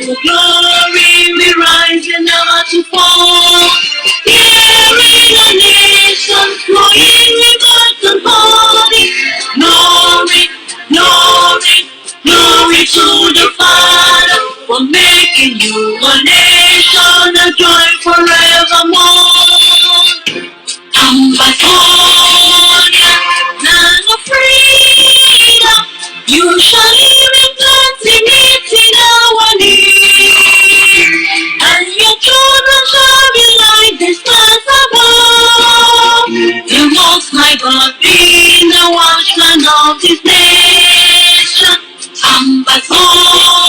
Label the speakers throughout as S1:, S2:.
S1: to glory, we rise and never to fall. Hearing a nation flowing with God and holy. Glory, glory, glory to the Father for making you a nation, a joy forevermore. Ambazonia, land of freedom, you shall live in plenty, meeting our need, and your children shall be like the stars above. The Most High God being the watchman of His nation. Ambazonia,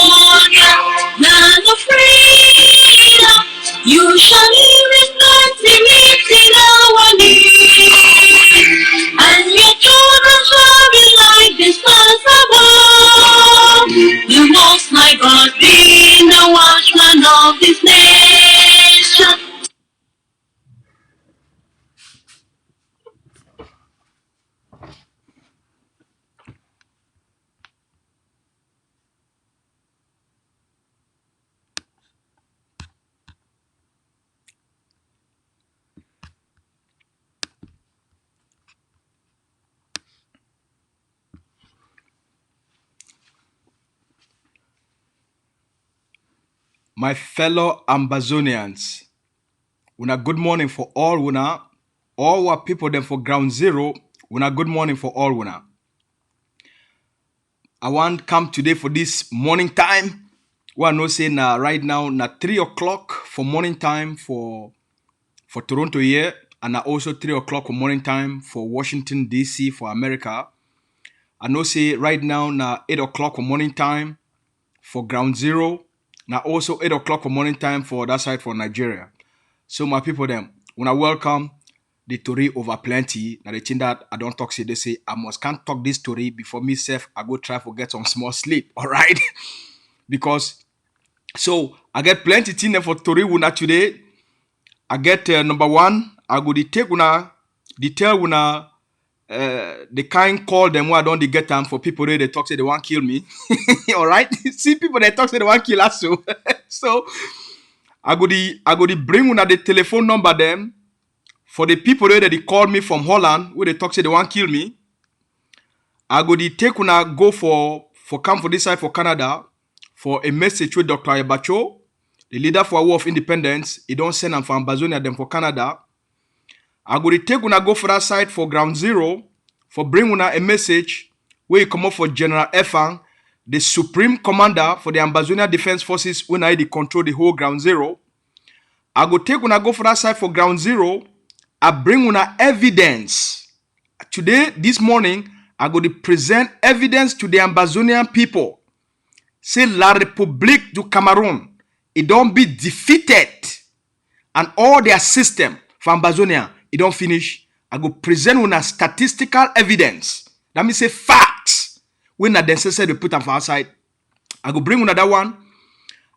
S1: land of freedom, you shall live in plenty, meeting our need, and your children shall be like the stars above. The Most High God being the watchman of His nation.
S2: My fellow Ambazonians, una good morning for all una. All our people them for ground zero, una good morning for all una. I want come today for this morning time. We are no say na right now na 3 o'clock for morning time for Toronto here, and na also 3 o'clock for morning time for Washington DC for America. I know say right now na 8 o'clock for morning time for ground zero. Now also 8 o'clock for morning time for that side for Nigeria. So my people them, when I welcome the story over plenty. Now the thing that I don't talk, say they say I can't talk this story before myself. I go try for get some small sleep. All right, because so I get plenty thing for story una today. I get number one. I go take una detail una the kind call them why don't they get them for people they talk say they want kill me. All right, see people they talk say they want kill us so. So I go bring una the telephone number them for the people that they call me from Holland where they talk say they want kill me. I go take una go for come for this side for Canada for a message with Dr. Abacho, the leader for War of Independence. He don't send them for Ambazonia them for Canada. I go take una go for that side for ground zero for bring una a message where you come up for General Efang, the supreme commander for the Ambazonia Defense Forces when I control the whole ground zero. I go take una go for that side for ground zero. I bring una evidence. Today, this morning, I go to present evidence to the Ambazonian people. Say La République du Cameroun, it don't be defeated. And all their system for Ambazonia, it don't finish. I go present una statistical evidence. That means say facts. When not necessary to put them for outside. I go bring una that one.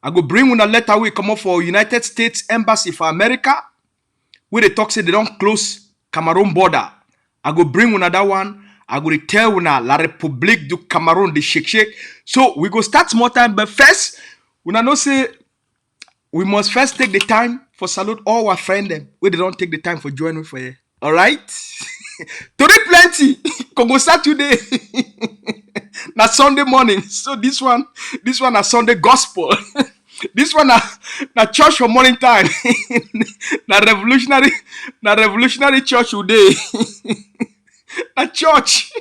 S2: I go bring una letter we come up for United States Embassy for America. Where they talk say they don't close Cameroun border. I go bring una that one. I go tell una La République du Cameroun, the shake. So we go start small time, but first, una know say we must first take the time for salute all our friends them where they don't take the time for joining for you. All right? Today plenty. Congo start today. Na Sunday morning. So this one na Sunday gospel. This one na church for morning time. na revolutionary church today. Na church.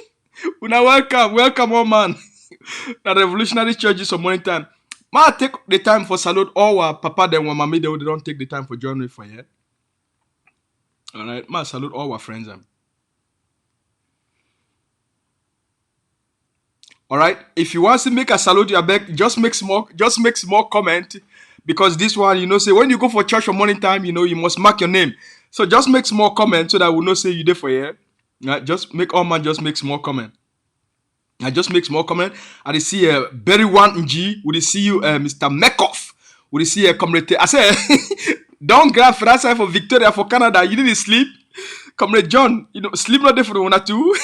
S2: Una welcome all man. Na revolutionary churches for morning time. Ma take the time for salute all our papa them when mommy they don't take the time for joining for here. All right, ma salute all our friends them. All right, if you want to make a salute your back, just make small comment, because this one, you know, say when you go for church for morning time, you know, you must mark your name. So just make small comment so that we'll not say you there for here. Right? Just make small comment. I just make small comment. I see Berry One G. We see you, Mr. Mekoff. We see comrade. I say, don't grab for that side for Victoria for Canada. You need to sleep, comrade John. You know, sleep not there for the one or two.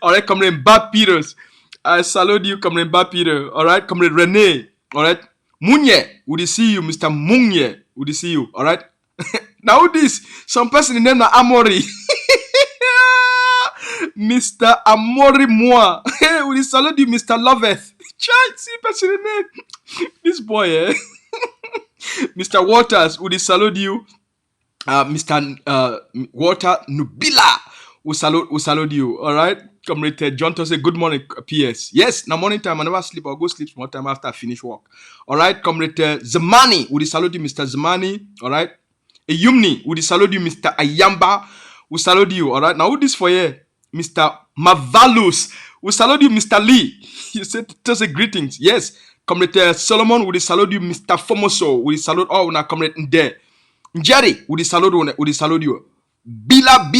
S2: All right, comrade Bob Peters. I salute you, comrade Bob Peter. All right, comrade Renee. All right, Munye, would see you, Mr. Munye, would see you, all right? Now this, some person named Amori. Mr. Amori Moi. Hey, we salute you, Mr. Loveth. Child, see person name. This boy, Mr. Waters, we salute you. Mr. Walter Nubila, we salute you. All right. Comrade John to say good morning, PS. Yes, now morning time, I never sleep. I'll go sleep more time after I finish work. All right. Comrade Zamani, we salute you, Mr. Zamani. All right. Yumni, we salute you, Mr. Ayamba. We salute you. All right. Now, who this for you? Mr. Mavalus. We salute you, Mr. Lee. You said to say greetings. Yes. Comrade Solomon, we salute you, Mr. Fomoso. We salute all now, comrade Nde. Jerry, we salute you. Bila,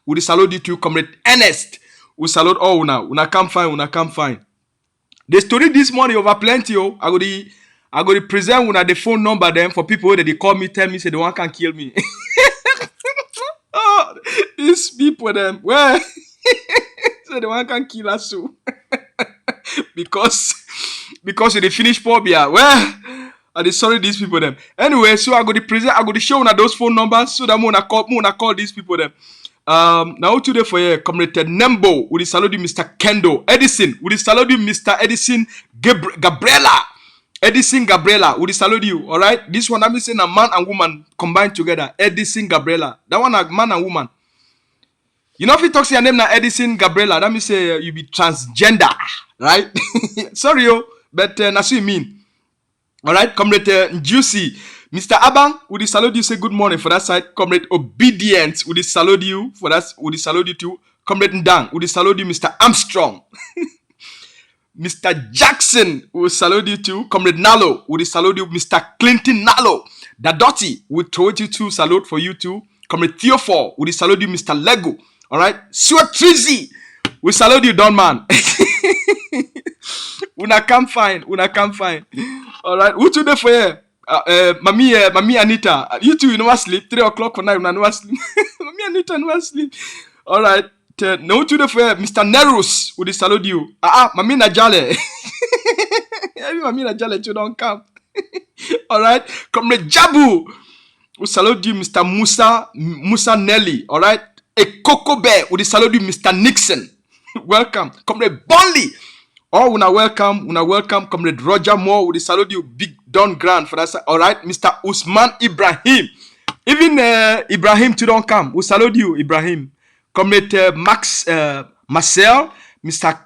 S2: we salute you too, comrade Ernest. We salute all now. Una come fine. The story this morning over plenty. I go to present una the phone number them for people that they call me, tell me, say the one can kill me. Oh, these people them where so the one can kill us too. because they finish phobia. Well, I dey sorry these people them. Anyway, so I go to show una those phone numbers so that I call these people them. Now today for you, Comrade Nembo, we salute you, Mr. Kendo Edison, we salute you, Mr. Edison Gabriela. Edison Gabriela, we salute you. All right, this one I'm saying a man and woman combined together. Edison Gabriela, that one a man and woman. You know if you talk to your name now, Edison Gabriela, that means say you be transgender, right? Sorry, but that's what you mean. All right, Comrade Juicy, Mr. Abang, we salute you. Say good morning for that side. Comrade Obedience, we salute you for that. We salute you too. Comrade Ndang, we salute you, Mr. Armstrong. Mr. Jackson, we salute you too. Comrade Nalo, we salute you. Mr. Clinton Nalo. Dadoti, we told you to salute for you too. Comrade Theophor, we salute you. Mr. Lego. All right. Stuart Trizy, we salute you, Don Man. Una come fine. All right. Who today for you? Mami Anita. You two, you never sleep. 3 o'clock for night, you never sleep. Mami Anita never sleep. All right. No today for you, Mr. Nerus. We salute you. Mami Najale. Mami Najale, you don't come. All right. Comrade Jabu. We salute you, Mr. Musa Nelly. All right. A Coco Bear. We salute you, Mr. Nixon. Welcome. Comrade Bonley. Oh, una welcome. Comrade Roger Moore, we salute you, Big Don Grant for that. All right, Mr. Usman Ibrahim. Even Ibrahim too don't come. We salute you, Ibrahim. Comrade Marcel, Mr.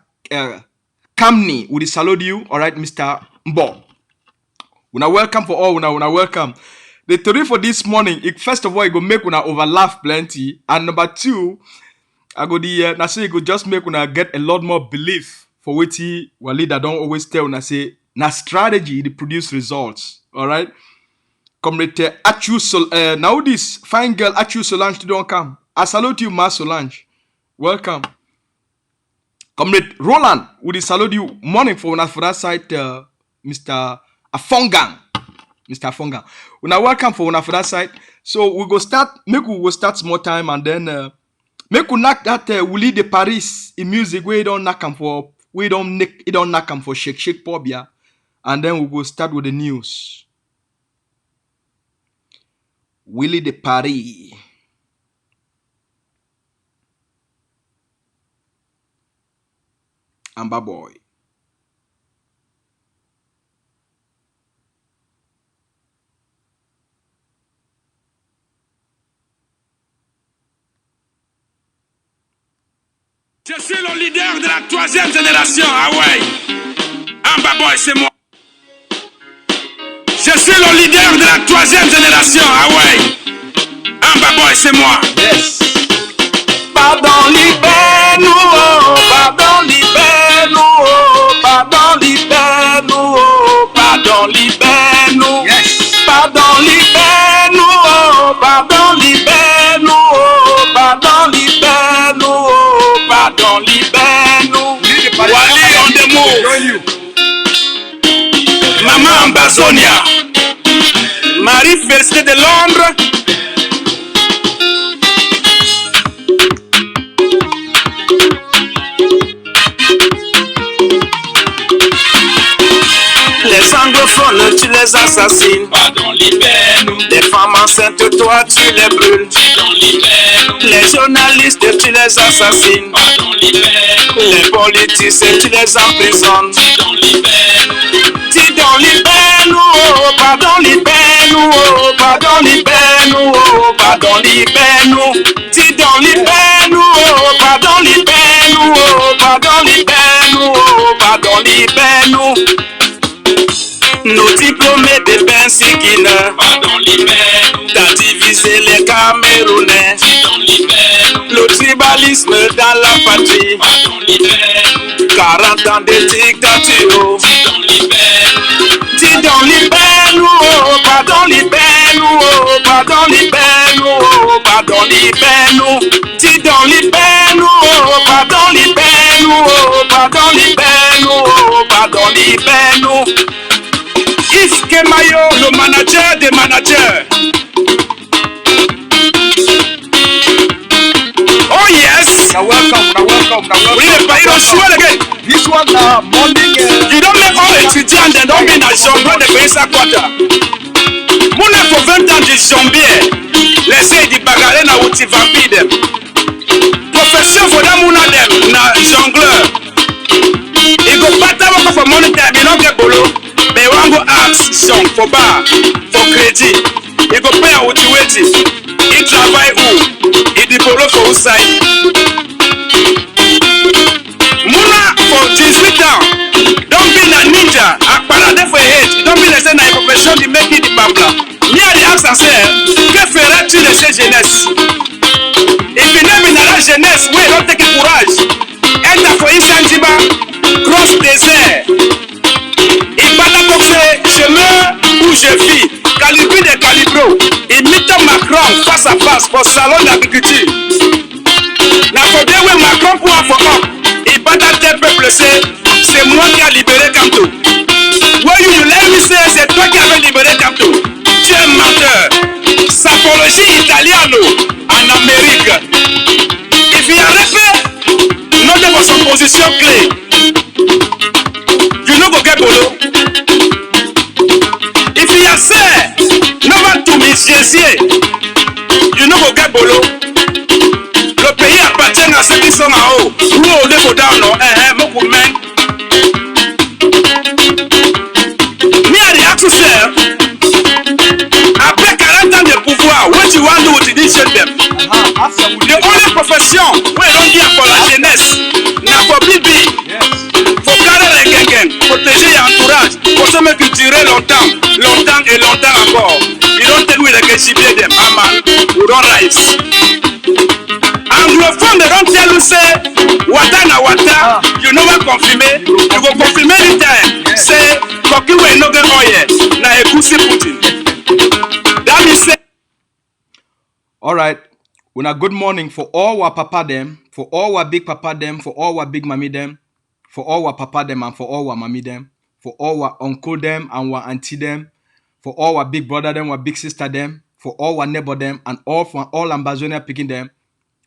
S2: Kamni, we salute you. All right, Mr. Mbo. Una welcome for all. Una welcome. The story for this morning, first of all, it go make una overlaugh plenty, and number two, I go it go just make una get a lot more belief. For which leader don't always tell and say na strategy they produce results. All right. Comrade Achu now this fine girl Achu Solange don't come. I salute you, Ma Solange. Welcome. Comrade Roland, we salute you. Morning for that side, Mr. Afongang. Mr. Afongang. Una welcome for that side. So we go start. Maybe we will start small time and then make we knock that Willie de Paris in music where you don't knock him for. We don't knock them for shake pobia, and then we will start with the news. Willie de Paris. Amba boy.
S3: Je suis le leader de la 3e génération, ah ouais. Ambaboy, c'est moi. Je suis le leader de la 3e génération, ah ouais. Ambaboy, c'est moi.
S2: Yes.
S3: Pardon, libère-nous, oh, pardon, libère-nous, oh, pardon, libère-nous, oh, pardon, libère-nous.
S2: Yes.
S3: Pardon, libère-nous, oh, pardon, libère-nous, oh, pardon, libère-nous, oh, pardon, libère-nous. Wally on the move. Maman Ambazonia. Marie-Félicité de Londres. Les anglophones, tu les les assassines.
S1: Pardon, libère-nous.
S3: Les femmes enceintes, toi tu les brûles.
S1: Pardon, libère-nous.
S3: Les journalistes, tu les assassines.
S1: Pardon, libère-nous.
S3: Les politiciens, tu les emprisonnes.
S1: Pardon, libère-nous.
S3: Dis donc libère-nous, oh, pardon libère-nous, oh, pardon libère-nous, oh, pardon libère-nous. Dis donc libère-nous, oh, pardon libère-nous, oh, pardon libère-nous, oh, pardon libère-nous. Nos diplômés de Bensigina,
S1: Pardon, libère-nous.
S3: t'as divisé les Camerounais.
S1: Pardon, libère-nous.
S3: Le tribalisme dans la patrie,
S1: Pardon, libère-nous.
S3: 40 ans de dictature.
S1: Pardon, libère-nous.
S3: Dis donc libère-nous, oh, pardon libère-nous, oh, pardon libère-nous, oh, pardon libère-nous. Dis donc libère-nous, oh, pardon libère-nous, oh, pardon libère-nous, oh, pardon libère-nous. Yves Kemayo, le manager des managers. Oh yes!
S2: Now welcome.
S3: Oui, le pays doit jouer again.
S2: This one morning.
S3: You don't make all étudiants, they don't be na jambon de pays sa quota. Mouna pour 20 ans de jambier. Laissez di bagarre na uti vampire. Profession for them mouna dem na jongleur. He go pata waka for money time, he don't get bolo. They wan go ask song for bar, for credit. He go pay a uti weti. He travaille où? He di bolo for who side? Mouna for 18 ans. Don't be na ninja, akparade for hate. Don't be the same na profession di make it di babla. Me a di ask say, que ferais-tu de ces jeunesse? If you name in la jeunesse, oui, don't take courage. Enter for Isanjiba, cross désert. Ibala Coxé, je meurs ou je vis. Calibri de calibro. Imite Macron face à face pour salon d'agriculture. La faudrait où Macron pour un forum. Ibala tel peuple c'est moi qui a libéré Kamto. When you let me say, c'est toi qui avais libéré Kamto. Tu es menteur. Sapologie italiano en Amérique. If you are rappé, note pour son position clé. You know go get bolo. If you are say, no man to misjésier. You know go get bolo. Le pays appartient à ceux qui sont en haut. Nous on est au down, non? Mon men. Me à the accuseur. Après 40 ans de pouvoir, what you want to do with this them? The only profession we don't give for la jeunesse, na for bibi, for carrer les gengen, protéger l'entourage, pour se me culturer longtemps et longtemps encore. You don't tell me like a gibier them, man, you don't rise. Anglophone, they don't tell you say, wata na wata, you know what confirmer, you go confirmer anytime, say, koki we no get oil, na ekusi Putin. That means say,
S2: All right. Una good morning for all our papa them, for all our big papa them, for all our big mommy them, for all our papa them and for all our mommy them, for all our uncle them and our auntie them, for all our big brother them, our big sister them, for all our neighbor them, and all for all Ambazonia picking them.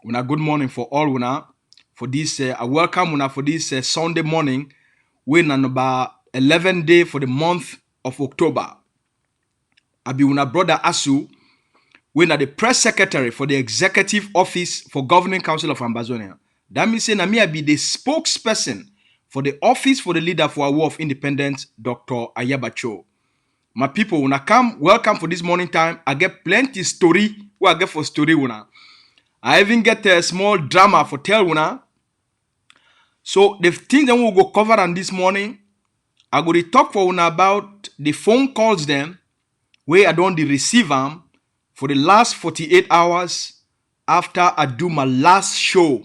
S2: Una good morning for all una for this. I welcome una for this Sunday morning. We're on about 11 day for the month of October. I be una brother Asu. We're the press secretary for the executive office for governing council of Ambazonia. That means saying I be the spokesperson for the office for the leader for our war of independence, Dr. Ayabacho. My people, when I come, welcome for this morning time. I get plenty story. What I get for story una. I even get a small drama for tell una. So the things that we will go cover on this morning, I go to talk for una about the phone calls them where I don't receive them for the last 48 hours after I do my last show,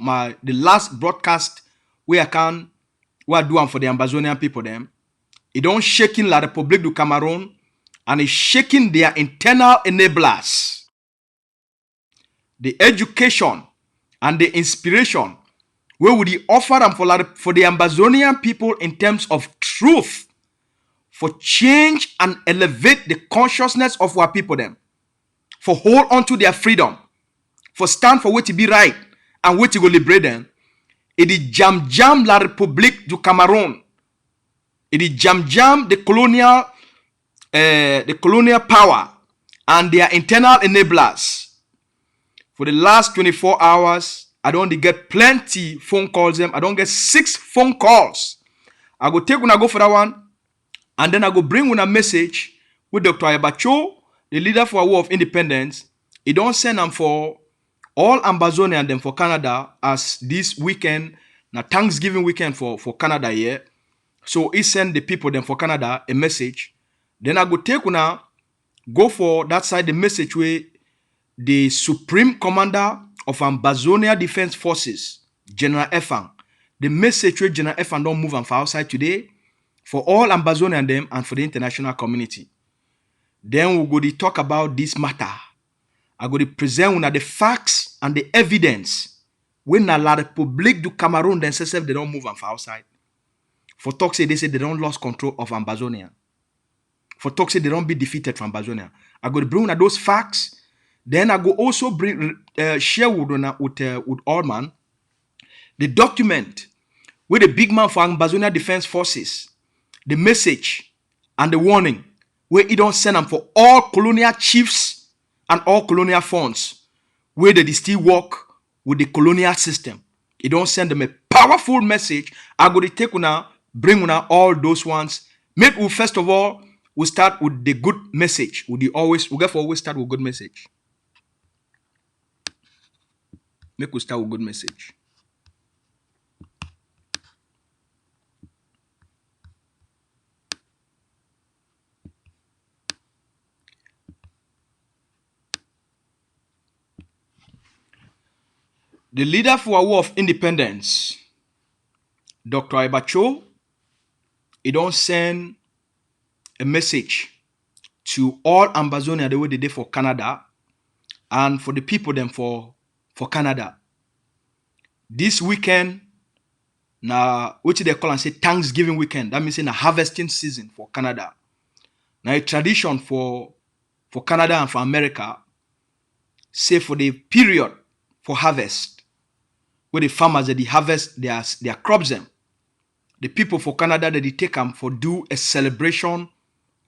S2: the last broadcast where I do them for the Ambazonian people them. It don't shaking La République du Cameroun and it's shaking their internal enablers. The education and the inspiration where would he offer them for the Ambazonian people in terms of truth, for change and elevate the consciousness of our people them, for hold on to their freedom, for stand for what to be right and what to go liberate them. It is jam La République du Cameroun. It is jam the colonial the colonial power and their internal enablers. For the last 24 hours, I don't get plenty phone calls. I don't get 6 phone calls. I go take when I go for that one, and then I go bring a message with Dr. Abacho, the leader for a war of independence. He don't send them for all Ambazonia and them for Canada as this weekend, now Thanksgiving weekend for Canada here. So he send the people them for Canada a message. Then I go take una go for that side the message where the Supreme Commander of Ambazonia Defense Forces, General Efang, the message where General Efang don't move and for outside today for all Ambazonia and them and for the international community. Then we go to talk about this matter. I go to present una the facts and the evidence when la Republique du Cameroun themselves they don't move and for outside. For talk say they say they don't lost control of Ambazonia. For talk say they don't be defeated from Ambazonia. I go to bring una those facts. Then I go also bring share with all man the document with the big man for Ambazonia Defense Forces, the message and the warning where he don't send them for all colonial chiefs and all colonial funds where they still work with the colonial system. He don't send them a powerful message. I go to take una, bring una all those ones. Make we first of all we start with the good message. We get always start with good message. Make we start with good message. The leader for a war of independence, Dr. Abacho, he don't send a message to all Ambazonia the way they did for Canada and for the people them for Canada. This weekend, now which they call and say Thanksgiving weekend, that means in a harvesting season for Canada. Now a tradition for Canada and for America, say for the period for harvest, where the farmers that they harvest their crops them. The people for Canada that they take them for do a celebration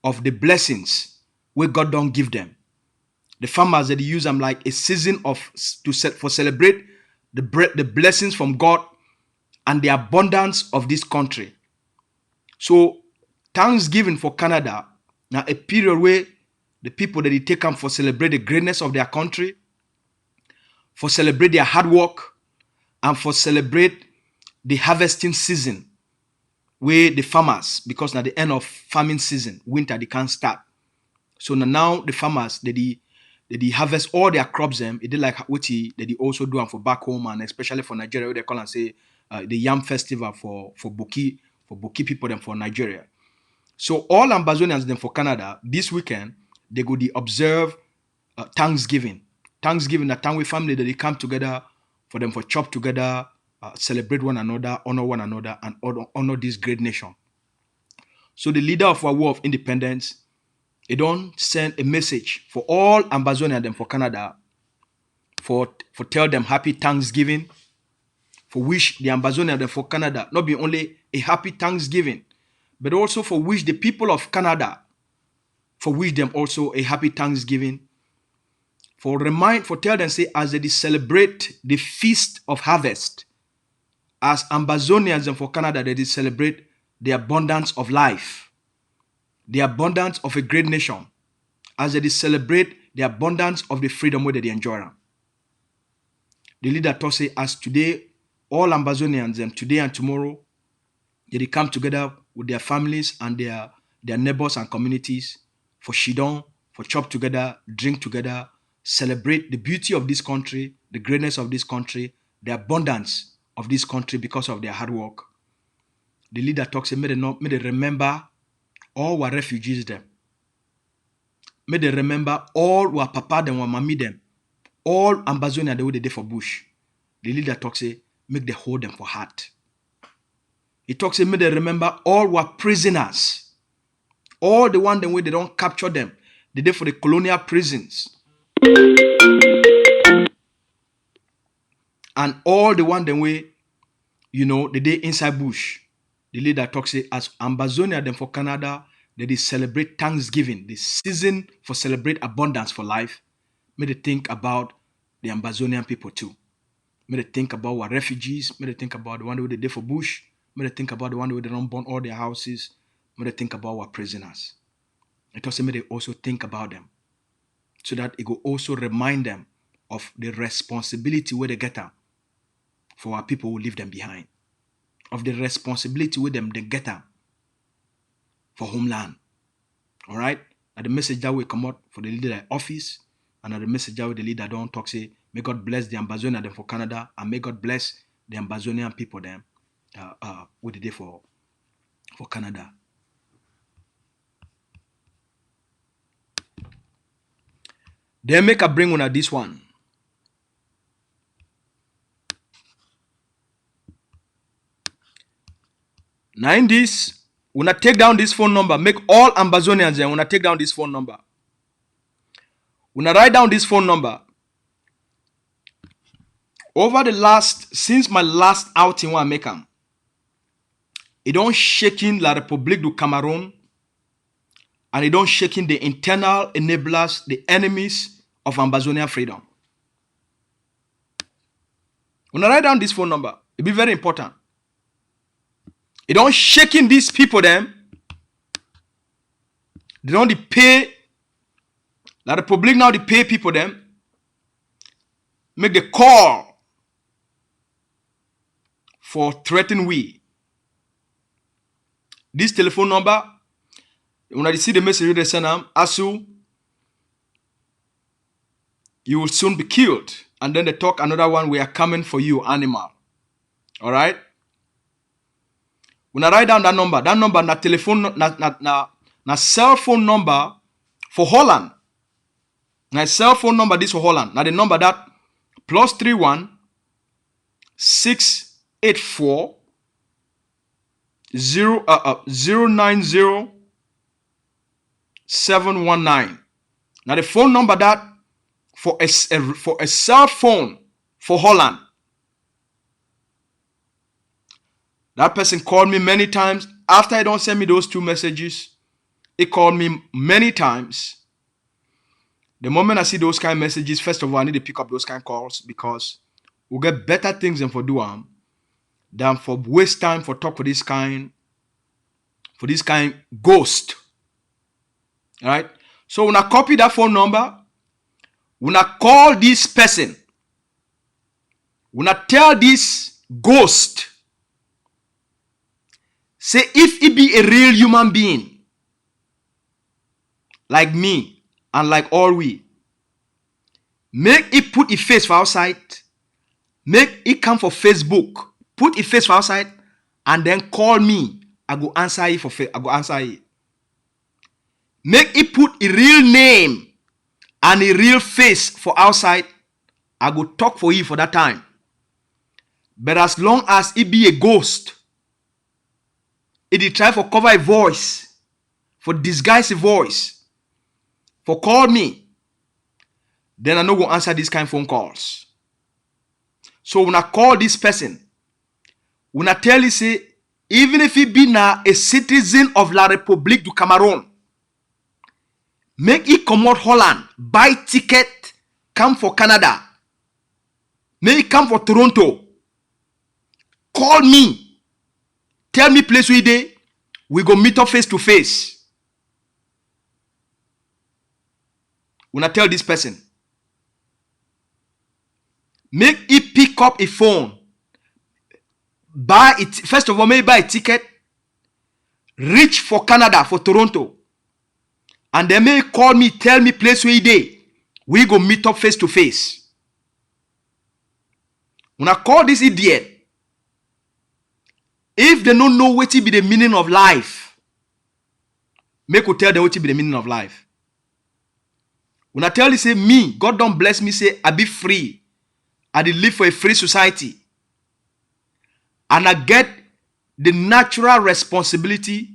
S2: of the blessings where God don't give them. The farmers that they use them like a season for celebrate the blessings from God and the abundance of this country. So Thanksgiving for Canada now a period where the people that they take them for celebrate the greatness of their country, for celebrate their hard work, and for celebrate the harvesting season where the farmers, because now the end of farming season, winter they can't start. So now the farmers they harvest all their crops them. It did like what they also do and for back home and especially for Nigeria where they call and say the Yam Festival for Buki people them for Nigeria. So all Ambazonians them for Canada this weekend they go to observe Thanksgiving. Thanksgiving, a time with family that they come together for them for chop together, celebrate one another, honor one another, and honor this great nation. So the leader of our war of independence, he don't send a message for all Ambazonia them for Canada, for tell them happy Thanksgiving, for wish the Ambazonia them for Canada not be only a happy Thanksgiving, but also for wish the people of Canada, for wish them also a happy Thanksgiving. For tell them say as they celebrate the feast of harvest, as Ambazonians and for Canada they celebrate the abundance of life, the abundance of a great nation, as they celebrate the abundance of the freedom where they enjoy. The leader taught say as today all Ambazonians and today and tomorrow they come together with their families and their neighbors and communities for shidon, for chop together, drink together, celebrate the beauty of this country, the greatness of this country, the abundance of this country because of their hard work. The leader talks, may they remember all our refugees them. May they remember all our papa them, our mommy them, all Ambazonia the way they did for bush. The leader talks, make they hold them for heart. He talks, may they remember all our prisoners, all the one the way they don't capture them, they did for the colonial prisons. And all the one the way, they day inside bush. The leader talks say as Ambazonia them for Canada, that they celebrate Thanksgiving, the season for celebrate abundance for life, may they think about the Ambazonian people too. May they think about our refugees. May they think about the one who they did for Bush. May they think about the one who they don't burn all their houses. May they think about our prisoners. It also may they also think about them, so that it will also remind them of the responsibility where they get them for our people who leave them behind, of the responsibility with them they get them for homeland. All right? And the message that will come out for the leader office, and the message that will the leader don't talk say, may God bless the Ambazonia them for Canada, and may God bless the Ambazonian people them with the day for Canada. Then make a bring on this one. Now in this, when I take down this phone number, make all Ambazonians and when I take down this phone number. When I write down this phone number, over the since my last outing when I make them, it don't shaking La République du Cameroun, and it don't shaking the internal enablers, the enemies of Ambazonian freedom. When I write down this phone number, it be very important. It don't shaking these people them. They don't pay. La République now they pay people them. Make the call for threaten we. This telephone number, when I see the message they send them, Asu, you will soon be killed. And then they talk another one, we are coming for you, animal. All right? When I write down that number na telephone, na cell phone number for Holland. Na cell phone number this for Holland. Now the number that +31 684 090 719. Now the phone number that for a cell phone for Holland. That person called me many times. After I don't send me those 2 messages, he called me many times. The moment I see those kind of messages, first of all, I need to pick up those kind of calls, because we'll get better things than for do than for waste time for talk for this kind ghost. All right? So when I copy that phone number, when I call this person, when I tell this ghost, say if he be a real human being, like me and like all we, make it put a face for outside, make it come for Facebook, put a face for outside, and then call me. I go answer it I go answer it. Make it put a real name and a real face for outside. I go talk for you for that time. But as long as it be a ghost, it try for cover a voice, for disguise a voice, for call me, then I no go answer these kind of phone calls. So when I call this person, when I tell you say, even if he be now a citizen of La République du Cameroun, make it come out Holland, buy ticket, come for Canada, make it come for Toronto, call me, tell me place we dey, we go meet up face to face. When I tell this person, make it pick up a phone, buy it, first of all, maybe buy a ticket, reach for Canada, for Toronto, and they may call me, tell me place where he dey, we go meet up face to face. When I call this idiot, if they don't know what be the meaning of life, make you tell them what be the meaning of life. When I tell you, say, me, God don't bless me, say, I be free. I dey live for a free society. And I get the natural responsibility,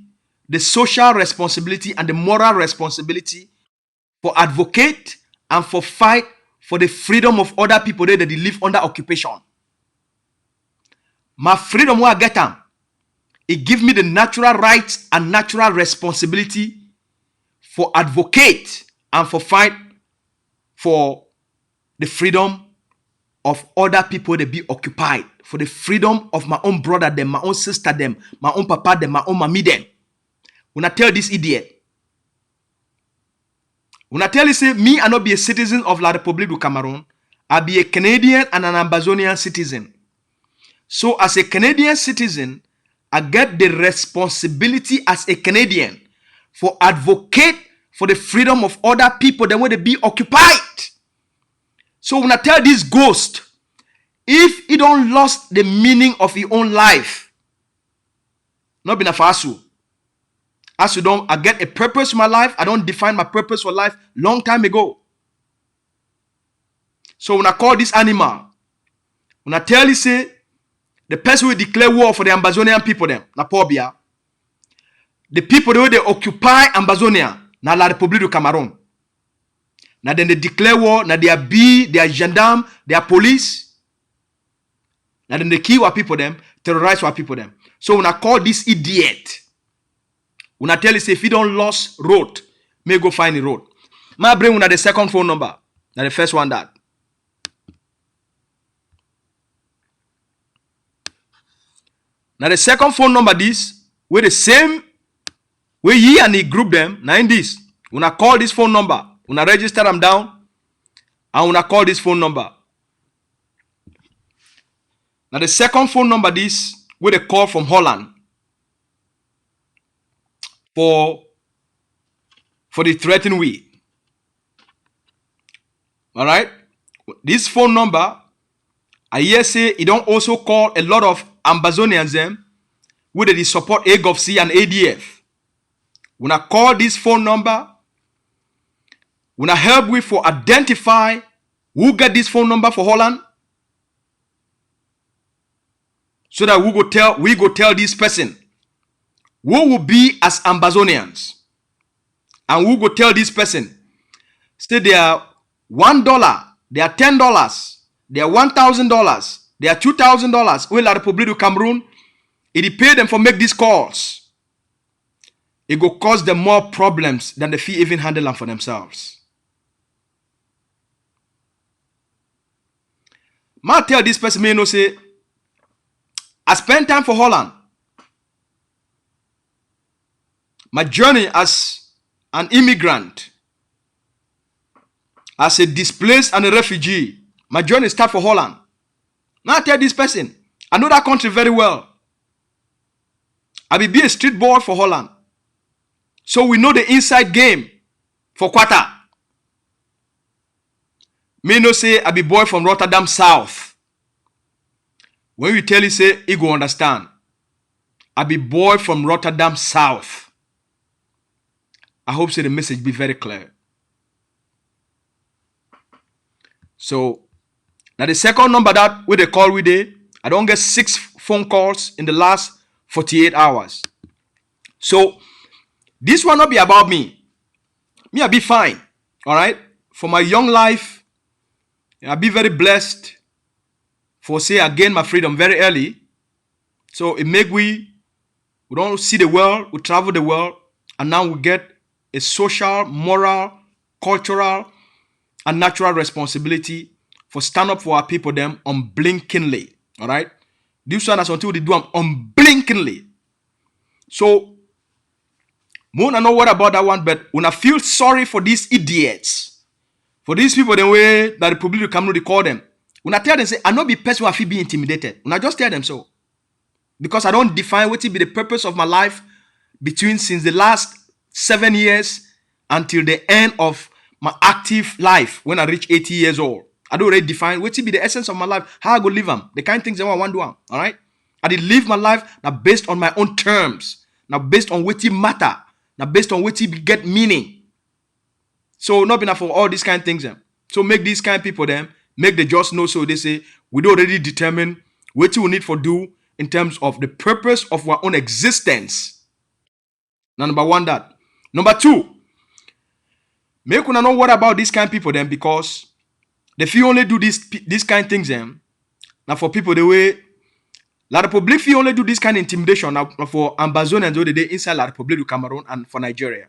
S2: the social responsibility, and the moral responsibility for advocate and for fight for the freedom of other people there that they live under occupation. My freedom where I get them it gives me the natural rights and natural responsibility for advocate and for fight for the freedom of other people to be occupied, for the freedom of my own brother them, my own sister them, my own papa them, my own mommy them. When I tell this idiot, when I tell you say me I not be a citizen of La République du Cameroun, I be a Canadian and an Ambazonian citizen. So as a Canadian citizen, I get the responsibility as a Canadian for advocate for the freedom of other people that want to be occupied. So when I tell this ghost, if he don't lost the meaning of his own life, not been a fasu. As you don't, I get a purpose in my life. I don't define my purpose for life long time ago. So when I call this animal, when I tell you say, the person will declare war for the Ambazonian people them, na pobia. The people the way they occupy Ambazonia, na La République du Cameroun. Now then they declare war, now they are B, they are gendarme, they are police. Now then they kill our people them, terrorize our people them. So when I call this idiot, when I tell you say if you don't lost road, may go find the road. My bring una the second phone number. Now the first one that. Now the second phone number this, with the same way ye and he group them, now in this. When I call this phone number, when I register them down, and when I call this phone number. Now the second phone number this, with a call from Holland. For the threatened way. Alright? This phone number, I hear say it don't also call a lot of Ambazonians them with the support AGOVC and ADF. When I call this phone number, when I help with for identify who get this phone number for Holland, so that we go tell this person who will be as Ambazonians, and who go tell this person say they are $1, they are $10, they are $1,000, they are $2,000. When La République du Cameroun, it pay them for make these calls. It go cause them more problems than the fee even handle them for themselves. Ma tell this person, may know say, I spend time for Holland. My journey as an immigrant, as a displaced and a refugee, my journey start for Holland. Now I tell this person, I know that country very well. I will be a street boy for Holland. So we know the inside game for Qatar. Me no say I be boy from Rotterdam South. When we tell you say, he go understand. I be boy from Rotterdam South. I hope so the message be very clear. So now the second number that we they call we day, I don't get 6 phone calls in the last 48 hours. So this will not be about me. Me I be fine. All right. For my young life, I be very blessed. For say I gain my freedom very early. So it make we don't see the world, we travel the world, and now we get a social, moral, cultural, and natural responsibility for stand up for our people them unblinkingly. All right. This one is until they do them unblinkingly. So, I don't know what about that one, but when I feel sorry for these idiots, for these people the way that the Republic of Cameroon call them, when I tell them say I not be person who I feel be intimidated. When I just tell them so, because I don't define what will be the purpose of my life since the last 7 years until the end of my active life when I reach 80 years old. I don't already define what will be the essence of my life, how I go live them, the kind of things I want to do. All right, I did live my life now based on my own terms, now based on what it matter, now based on what it get meaning. So not enough for all these kind of things. So make these kind of people them make the just know. So they say we don't already determine what we need for do in terms of the purpose of our own existence. Now, number one that. Number two, make una know what about these kind of people then, because if you only do this kind of things then, now for people the way La République fit only do this kind of intimidation for Ambazonians the day inside La République du Cameroun and for Nigeria.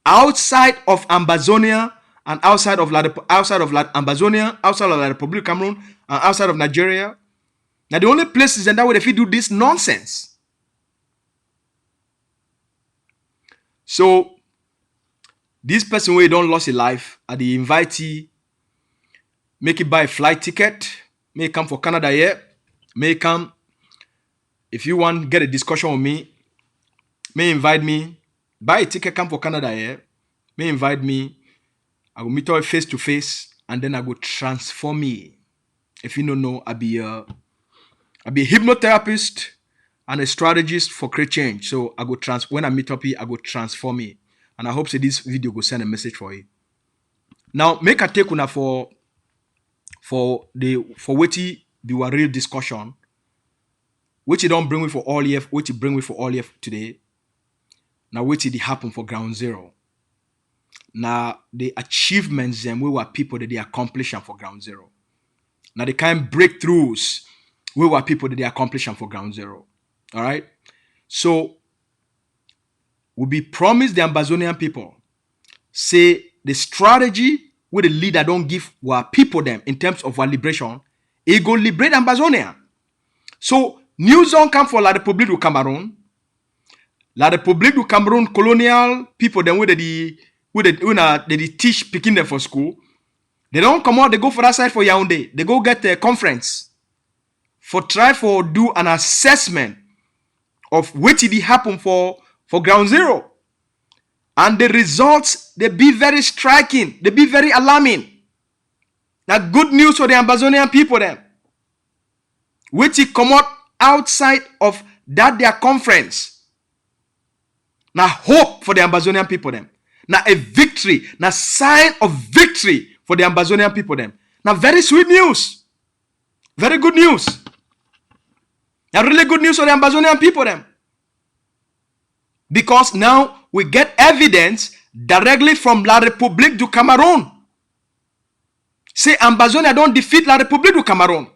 S2: Outside of Ambazonia and outside of Ambazonia, outside of La République du Cameroun and outside of Nigeria, now the only places and that way if you do this nonsense. So this person where don't lost his life at the invitee, make it buy a flight ticket, may come for Canada here, may come. If you want get a discussion with me, may invite me, buy a ticket, come for Canada here, may invite me. I will meet her face to face, and then I will transform me. If you don't know, I'll be a hypnotherapist and a strategist for create change. So I go when I meet up here, I go transform me. And I hope this video will send a message for you. Now make a take una for waiting be a real discussion. Which you don't bring with for all year, which you bring with for all year today. Now wait till it happen for ground zero. Now the achievements them we were people that they accomplish for ground zero. Now the kind of breakthroughs we were people that they accomplish for ground zero. All right. So we be promised the Ambazonian people say the strategy where the leader don't give our people them in terms of our liberation, it go liberate Ambazonia. So news don't come for La République du Cameroun. La République du Cameroun colonial people them where they teach picking them for school. They don't come out, they go for that side for Yaoundé. They go get a conference for try for do an assessment of what did happen for ground zero. And the results, they be very striking. They be very alarming. Now good news for the Ambazonian people then. Which he come out outside of that their conference. Now hope for the Ambazonian people then. Now a victory. Now sign of victory for the Ambazonian people them. Now very sweet news. Very good news. Now really good news for the Ambazonian people them. Because now we get evidence directly from La République du Cameroun. Say Ambazonia don't defeat La République du Cameroun.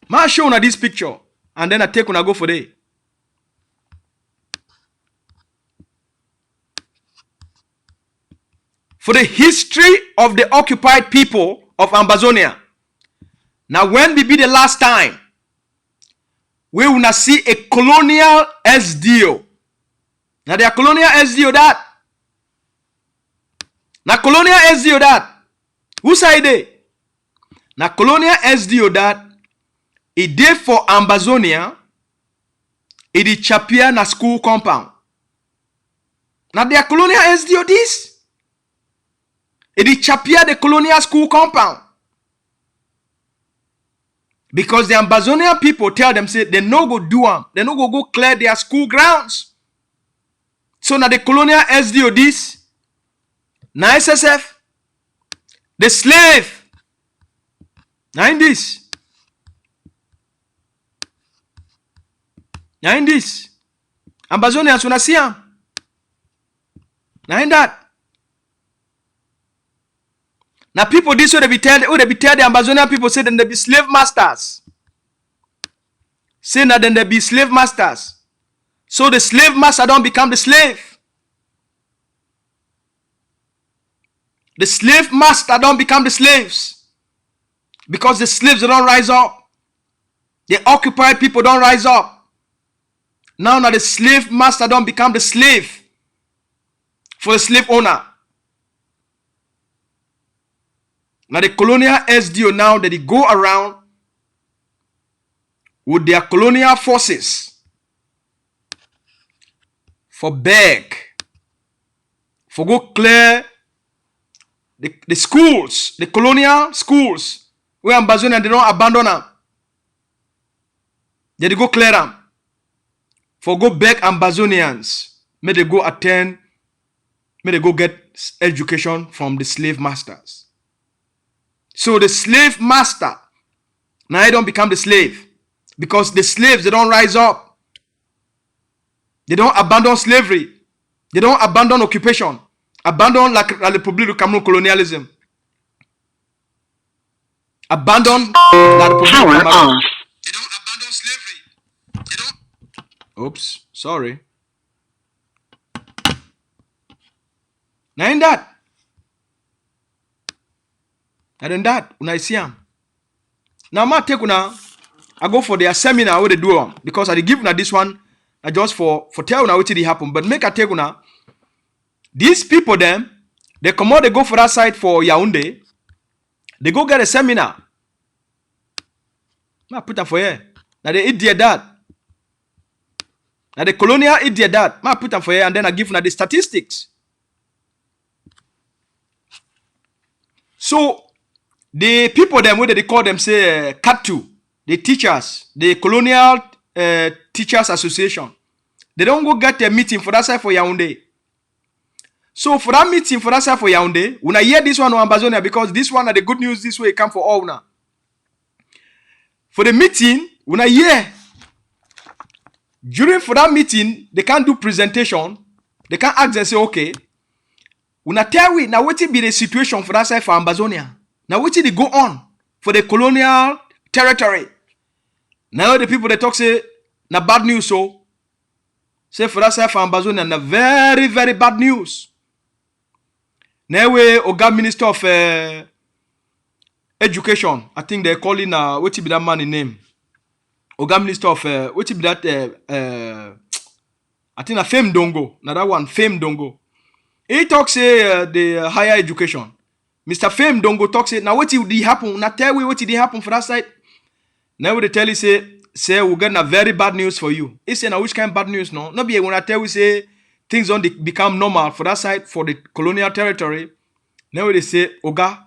S2: Ma show you this picture. And then I take una go for day. For the history of the occupied people of Ambazonia. Now when will be the last time we will see a colonial SDO? Now they are colonial SDO that. Now colonial SDO that. Who say they? Now colonial SDO that. It did for Ambazonia. It is chapia na school compound. Now they are colonial SDO this. It is chapia the colonial school compound. Because the Ambazonian people tell them, say, they no go do them. They no go clear their school grounds. So now the colonial SDO this, now SSF, the slave, now in this. Now in this. Ambazonians wanna see them. Now in that. Now people this way they be tell the Ambazonian people say then they be slave masters. Say that then they be slave masters. So the slave master don't become the slave. The slave master don't become the slaves. Because the slaves don't rise up. The occupied people don't rise up. Now the slave master don't become the slave for the slave owner. Now the colonial SDO now that they go around with their colonial forces for beg, for go clear the schools, the colonial schools where Ambazonia they don't abandon them. They go clear them. For go beg Ambazonians, may they go attend, may they go get education from the slave masters. So the slave master, now they don't become the slave. Because the slaves, they don't rise up. They don't abandon slavery. They don't abandon occupation. Abandon la République du Cameroun colonialism. abandon La République
S1: Power
S2: du Cameroun.
S1: off.
S3: They don't abandon slavery. They don't.
S2: Oops, sorry. Now in that. And then that, when I see them. Now I take una, I go for their seminar where they do them. Because I give una this one, just for tell una what did happen. But make I take una, these people them, they come out, they go for that side for Yaoundé. They go get a seminar. I put them for here. Now they eat their dad. Now the colonial eat their dad. I put them for here and then I give them the statistics. So the people them where they call them say CATU, the teachers, the Colonial Teachers Association. They don't go get a meeting for that side for Yaoundé. So for that meeting for that side for Yaoundé, when I hear this one on Ambazonia, because this one are the good news this way come for all now. For the meeting, when I hear during for that meeting, they can't do presentation. They can't ask and say, okay, when I tell we now what will be the situation for that side for Ambazonia? Now what will they go on for the colonial territory? Now the people they talk say na bad news so say for that side for Ambazonia na very very bad news. Now we Oga Minister of Education, I think they're calling what will be that man in name? Oga Minister of what will be that I think a Fame Dongo. Now that one Fame Dongo. He talks say the higher education. Mr. Fame Dongo talks say now what did happen? Now tell we what did happen for that side. Now they tell you say we get a very bad news for you. He say now which kind of bad news no? Not be when I tell we say things don't become normal for that side for the colonial territory. Now they say Oga,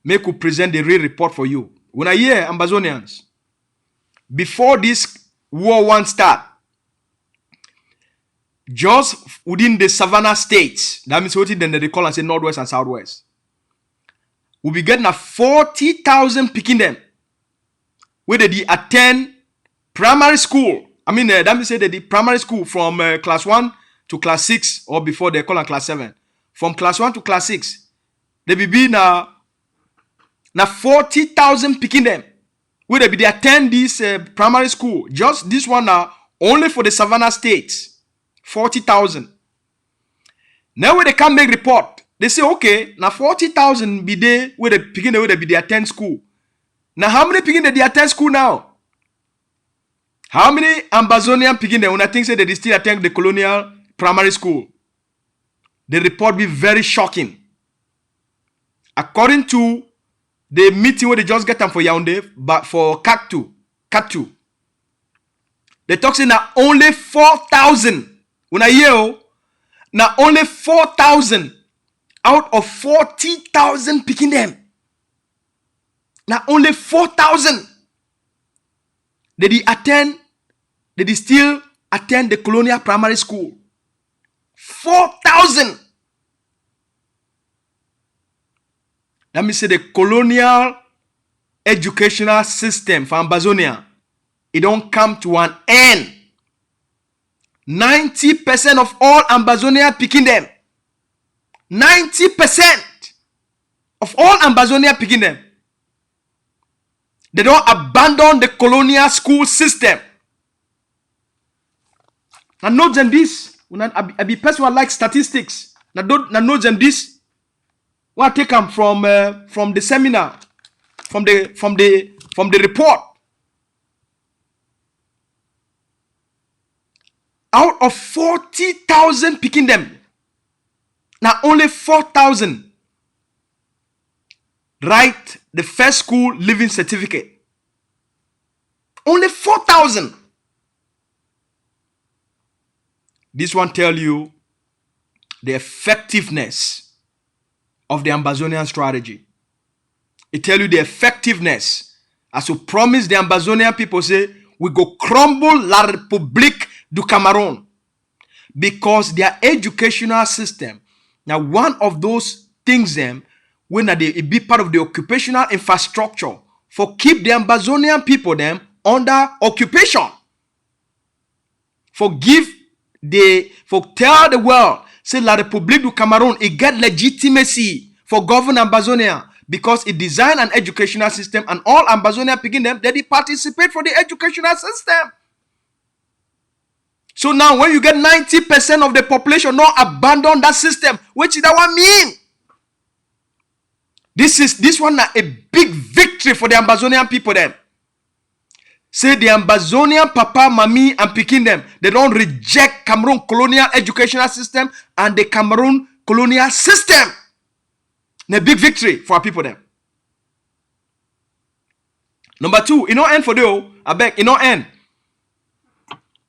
S2: make we present the real report for you. When I hear Ambazonians, before this war one start, just within the savannah states, that means what they call and say northwest and southwest, we'll be getting a 40,000 picking them where they attend primary school. I mean, that means say they did primary school from class 1 to class 6 or before they call it class 7. From class 1 to class 6, they will be now 40,000 picking them where they attend this primary school. Just this one now only for the savannah states. 40,000. Now when they come make report, they say, okay, now 40,000 be there where they begin the way they attend school. Now how many begin they attend school now? How many Ambazonian begin there when I think say they still attend the colonial primary school? The report be very shocking. According to the meeting where they just get them for Yaoundé, but for CATU, they talk say now only 4,000. When I hear now only 4,000 out of 40,000 picking them. Now only 4,000 they still attend the colonial primary school. 4,000. Let me say the colonial educational system for Ambazonia, it don't come to an end. 90% of all Ambazonia picking them. 90% of all Ambazonia picking them. They don't abandon the colonial school system. Now note them this. I be person who like statistics. Now note them this. What take them from the seminar, from the report. Out of 40,000 picking them, now only 4,000 write the first school living certificate. Only 4,000. This one tell you the effectiveness of the Ambazonian strategy. It tell you the effectiveness as you promise the Ambazonian people say we go crumble La République du Cameroun, because their educational system now one of those things them when they be part of the occupational infrastructure for keep the Ambazonian people them under occupation, for tell the world say La République du Cameroun it get legitimacy for govern Ambazonia because it designed an educational system and all Ambazonia picking them, they participate for the educational system. So now when you get 90% of the population not abandon that system, which is that one mean? This one a big victory for the Ambazonian people then. Say the Ambazonian papa, mommy, and picking them, they don't reject Cameroon colonial educational system and the Cameroon colonial system. A big victory for our people then. Number two, it no end for the I beg, it no end.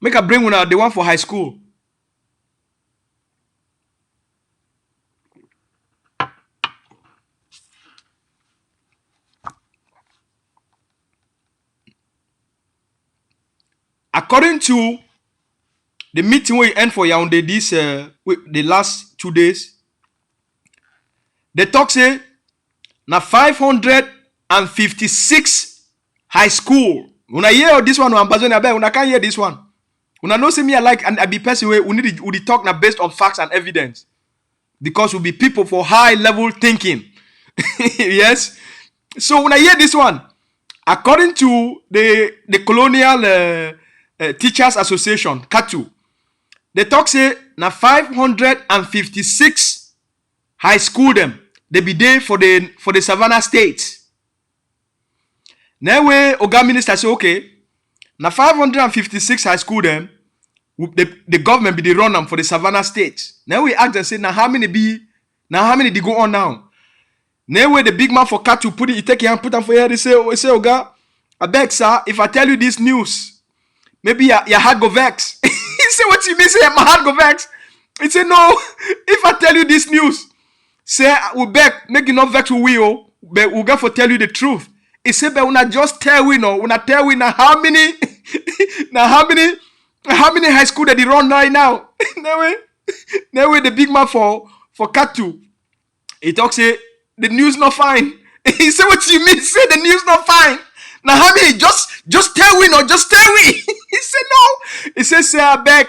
S2: Make a bring one the one for high school. According to the meeting we end for Yaoundé this the last 2 days, the talk say na 556 high school. When I hear this one, Ambazonia, when I can't hear this one. When I know see me I like and I be person way we need to talk now based on facts and evidence. Because we be people for high level thinking. Yes. So when I hear this one, according to the colonial Teachers Association, CATU, the talk say na 556 high school them. They be there for the Savannah State. Now way Oga Minister say okay, na 556 high school them. The government be the run them for the Savannah State. Now we ask and say now how many they go on now? Now way the big man for CATU put it, he take your hand put them for here. They say Oga, I beg sir, if I tell you this news. Maybe your heart go vex. He say, what you mean? Say, my heart go vex. He say, no. If I tell you this news, say, we beg, make you not vex with we, but we got to tell you the truth. He say, but when I just tell we, no, when I tell we now how many, how many high school that they run right now? Now the big man for CATU, he talk say, the news not fine. He say, what you mean? Say, the news not fine. Now how many just tell we no, just tell we. He said no. He said, say I beg.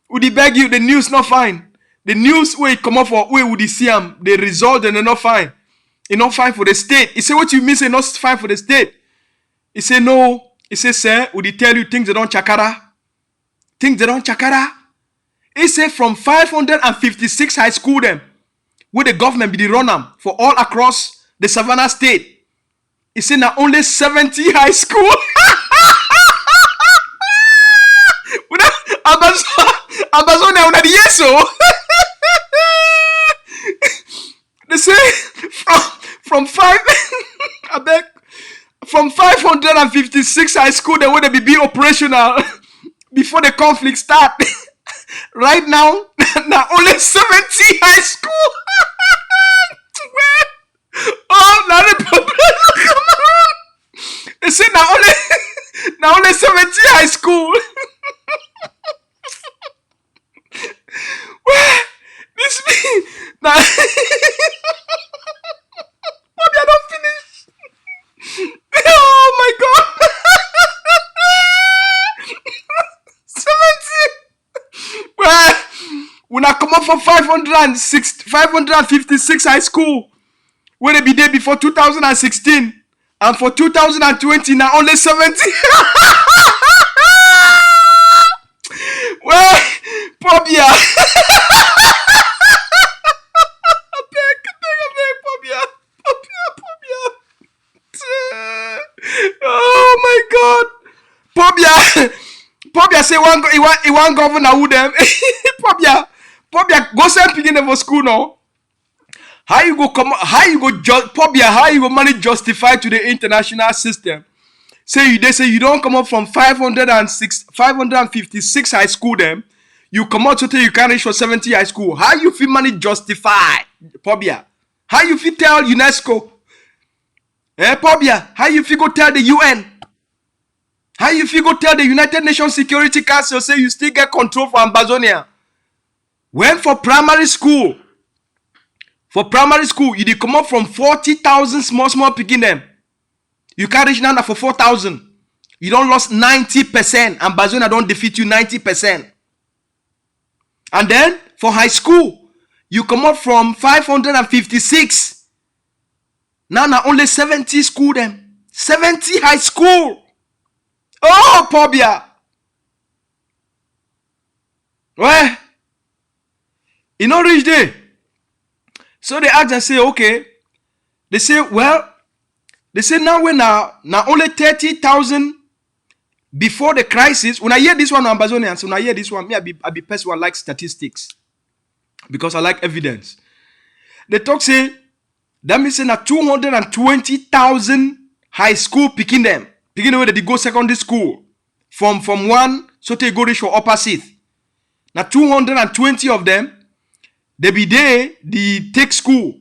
S2: Would he beg you? The news not fine. The news where it come up for where would he see them? The result and they're not fine. It's not fine for the state. He said, what you mean say not fine for the state? He said no. He said, sir, would he tell you things that don't chakara? Things that don't chakara? He said from 556 high school them where the government be the run them for all across the Savannah State. He said now only 70 high school. Ambazonia una the yes so. They say from 556 high school they would be operational before the conflict start. Right now only 70 high school. Oh, now the population. They say now only 70 high school. This mean now. Mommy, I don't finish. Oh my God. 70. Well, when I come up for 556 high school. When they be there before 2016 and for 2020 now only 70. Well, Pobia. I beg, Pobia. Oh my God. Pobia say he want governor who them. Pobia, go send picking them for school now. How you go manage justify to the international system? They say you don't come up from 556 high school them. You come out to tell you can't reach for 70 high school. How you feel manage justify, Pobia? How you feel tell UNESCO? Pobia, how you feel go tell the UN? How you feel go tell the United Nations Security Council say you still get control for Ambazonia? When for primary school, you dey come up from 40,000 small picking them. You can't reach now for 4,000. You don't lost 90%. Ambazonia don't defeat you 90%. And then for high school, you come up from 556. Now only 70 school them. 70 high school. Oh, Pobia. Well, you know reach there. So they ask and say, okay. They say, well, they say now when now only 30,000 before the crisis. When I hear this one, Ambazonians, when I hear this one, me, I be person who like statistics because I like evidence. They talk say that means say now 220,000 high school picking them where they go secondary school from one so they go reach for upper seat. Now 220 of them they be there they take school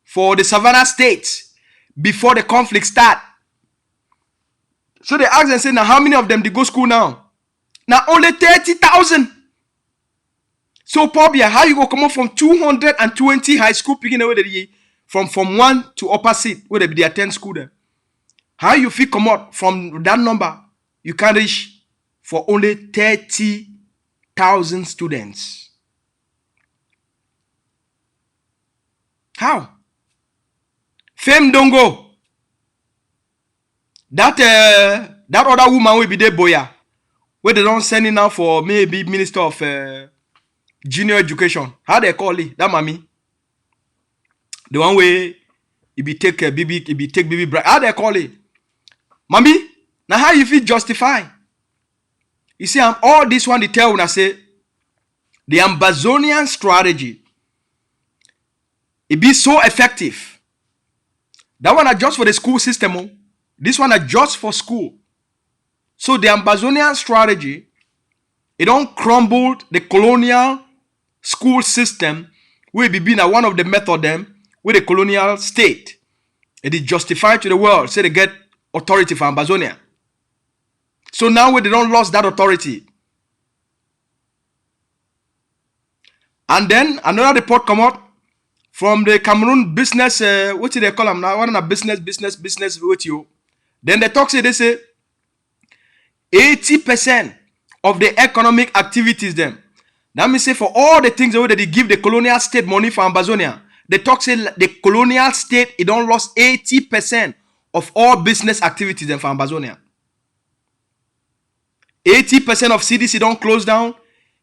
S2: for the Savannah states before the conflict start. So they ask and say, now how many of them they go school now? Now only 30,000. So Pobia, how you go come up from 220 high school picking away from one to upper seat where they be attend school there? How you feel come out from that number? You can reach for only 30,000 students. How? Fame don't go. That other woman will be there, Boya, where they don't send it now for maybe Minister of Junior Education. How they call it? That mommy. The one way it be take baby bride. How they call it? Mommy, now how you feel justify? You see, all this one they tell when I say the Ambazonian strategy. It be so effective. That one are just for the school system. This one are just for school. So the Ambazonian strategy, it don't crumbled the colonial school system will be being one of the method them with the colonial state. It is justified to the world. Say they get authority for Ambazonia. So now they don't lost that authority. And then another report come out from the Cameroun business, what do they call them now? What a business with you. Then they talk say, they say 80% of the economic activities them. That means say for all the things that they give the colonial state money for Ambazonia, they talk say the colonial state, it don't lost 80% of all business activities them for Ambazonia. 80% of CDC don't close down,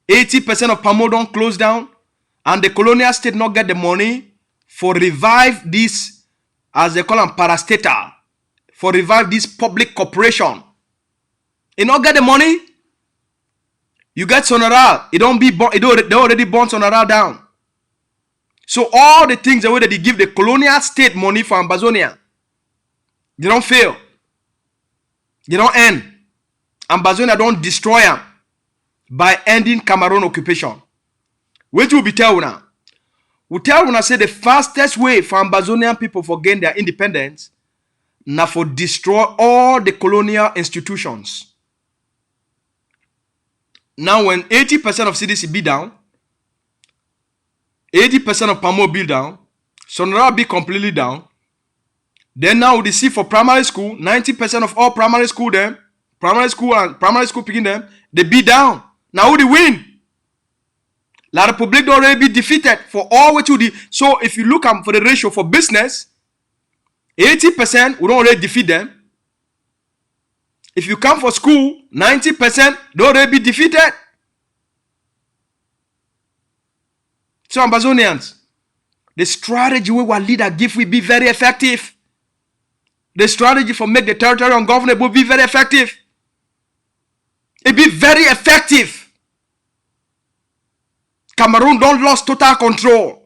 S2: 80% of PAMO don't close down, and the colonial state not get the money for revive this, as they call them, parastatal, for revive this public corporation. You not get the money. You get Sonoral. It don't be they already burn Sonoral down. So all the things the way that they give the colonial state money for Ambazonia, they don't fail. They don't end. Ambazonia don't destroy them by ending Cameroon occupation. Which will be tell now. We tell when I say the fastest way for Ambazonian people for gain their independence now for destroy all the colonial institutions. Now when 80% of CDC be down, 80% of PAMO be down, Sonora be completely down, then now we see for primary school, 90% of all primary school them, primary school picking them, they be down. Now who they win? La Republic don't already be defeated for all what you do. So if you look for the ratio for business, 80% we don't already defeat them. If you come for school, 90% they already be defeated. So Ambazonians, the strategy we will leader give will be very effective. The strategy for make the territory ungovernable will be very effective. It be very effective. Cameroon don't lost total control.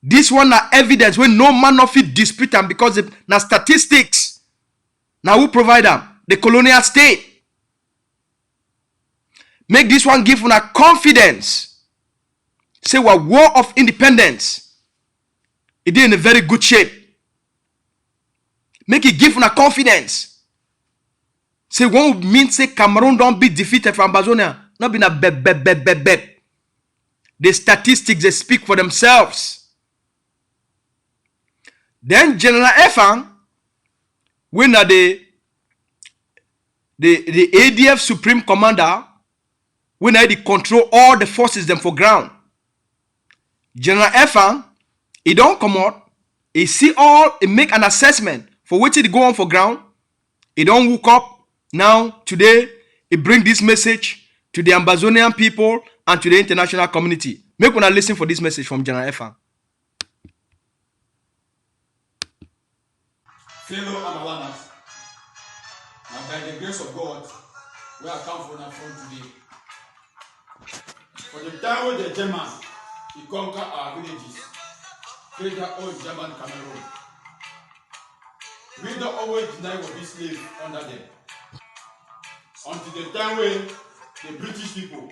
S2: This one na evidence when no man of it dispute them because na statistics. Now who provide them? The colonial state. Make this one give una confidence. Say we war of independence. It is in a very good shape. Make it give una confidence. Say one mean say Cameroon don't be defeated from Ambazonia. Not be na bep. The statistics they speak for themselves. Then General Efang, when the ADF Supreme Commander, when they control all the forces them for ground. General Efang, he don't come out, He see all, he make an assessment for which it go on for ground. He don't woke up now today. He bring this message to the Ambazonian people and to the international community. Make una listen for this message from General Efan.
S4: Fellow Amalaners, and by the grace of God, we are come from today. For the time when the Germans he conquer our villages, create their own German Cameroun. We don't always deny we be slaves under them. Until the time when the British people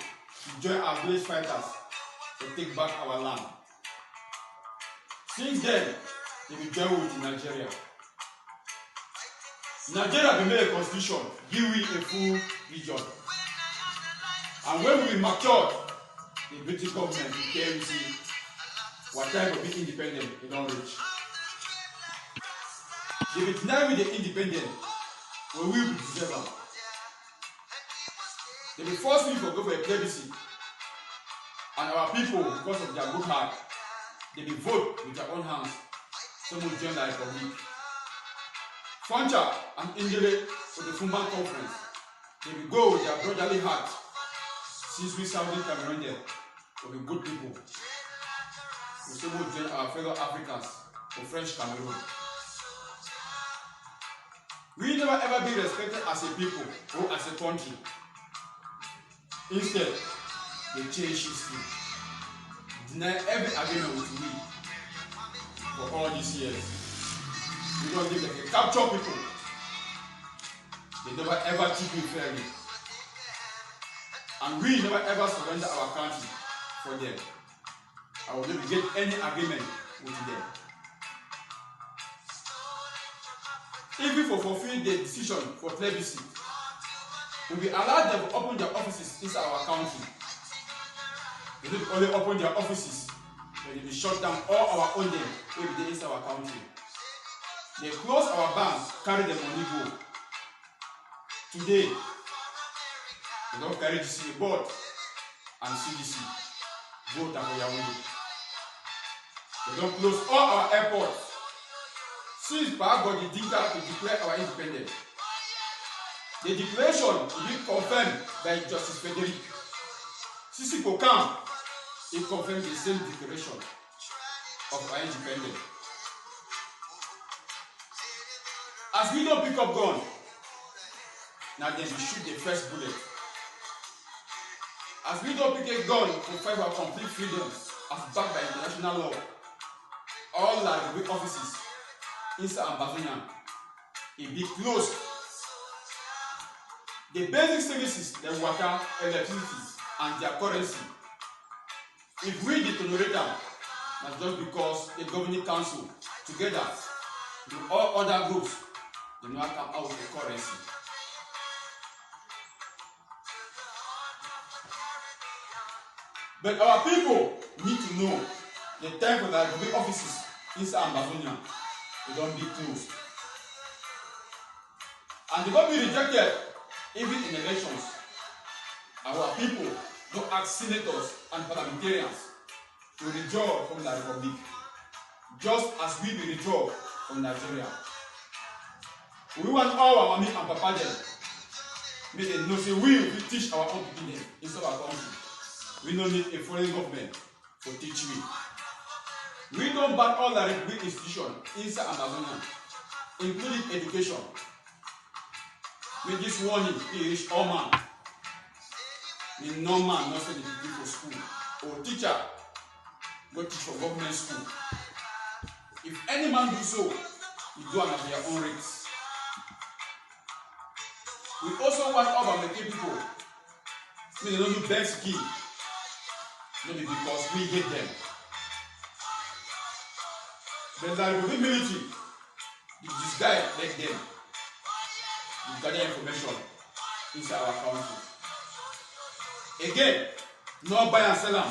S4: join our village fighters to take back our land. Since then, they will join with Nigeria. Nigeria will make a constitution, give we a full region. And when we matured, the British government will tell you, see, what time of being independent, they don't reach. They will deny we the independent, when we will deserve them. They will force me to go for a plebiscite. And our people, because of their good heart, they will vote with their own hands. Some will join the Republic. Foncha and Indele for the Fumban conference. They will go with their brotherly heart. Since we Southern Cameroonians will be good people. We still will join our fellow Africans for French Cameroon. We never ever be respected as a people or as a country. Instead, they change history. Deny every agreement with me for all these years. We don't give them a capture people. They never ever treat me fairly. And we never ever surrender our country for them. I will never get any agreement with them. If we fulfill the decision for plebiscite, we will allow them to open their offices inside our country. They don't only open their offices, but they will shut down all our own them every day inside our country. They close our banks, carry the money go. Today, they don't carry the board and CDC. Vote and your window. They don't close all our airports. Since Bagodi Dinka to declare our independence. The declaration will be confirmed by Justice Frederick. Sisi Kokam, he confirmed the same declaration of our independence. As we don't pick up gun, now then we shoot the first bullet. As we don't pick a gun to fight our complete freedom as backed by international law, all our offices inside Ambazonia will be closed. The basic services, the water, electricity, and their currency, if we deteriorate them, that's just because the governing council, together with all other groups, they not come out with the currency. But our people need to know the time for the government offices inside Ambazonia, they don't be closed. And they don't be rejected even in elections. Our people don't ask senators and parliamentarians to withdraw from the Republic, just as we will withdraw from Nigeria. We want all our mommy and papa them, make them know say we will teach our own people inside our country. We don't need a foreign government to teach we. We don't ban all the Republic institutions inside Ambazonia, including education. With this warning, he reach all man. The no man not send the people for school. Or teacher, go teach for government school. If any man do so, you do at their own rates. We also want all our people, so they don't do best ski. Not because we hate them. But there will be military. This guy like them. We gather information inside our country. Again, no buy and sell them,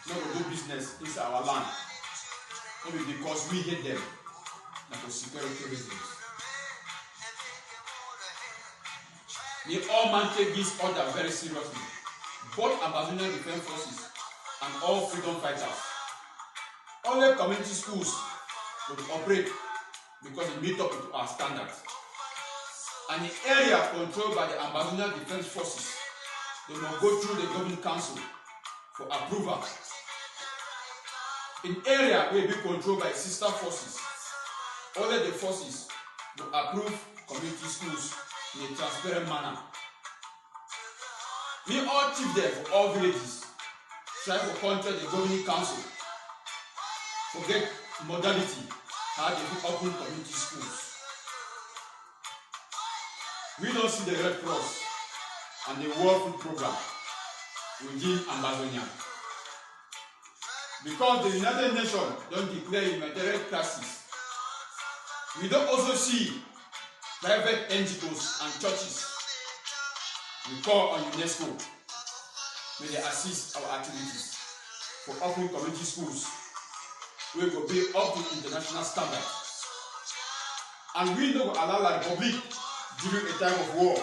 S4: no do business inside our land. Not because we hate them, not for security reasons. We all man take this order very seriously. Both Ambazonian Defense Forces and all freedom fighters. Only community schools to operate because it meet up to our standards. And the area controlled by the Ambazonian Defense Forces, they must go through the Governing Council for approval. In area will be controlled by sister forces, only the forces will approve community schools in a transparent manner. We all chief there for all villages try to contact the Governing Council to get modality how they will open community schools. We don't see the Red Cross and the World Food Program within Ambazonia. Because the United Nations don't declare humanitarian crisis, we don't also see private NGOs and churches. We call on UNESCO, may they assist our activities for opening community schools. We will be up to international standards. And we don't allow the Republic during a time of war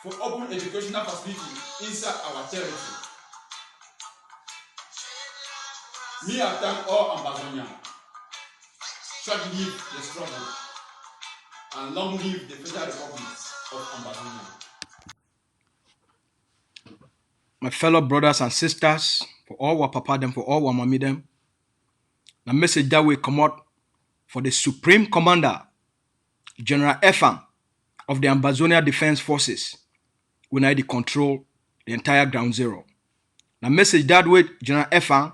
S4: for open educational facility inside our territory. Me, I thank all Ambazonians. Short live the struggle and long live the Federal Republic of Ambazonia.
S2: My fellow brothers and sisters, for all our papa them, for all our mommy them, the message that will come out for the Supreme Commander, General Efang of the Ambazonia Defense Forces, will now control the entire ground zero. The message that way, General Efang,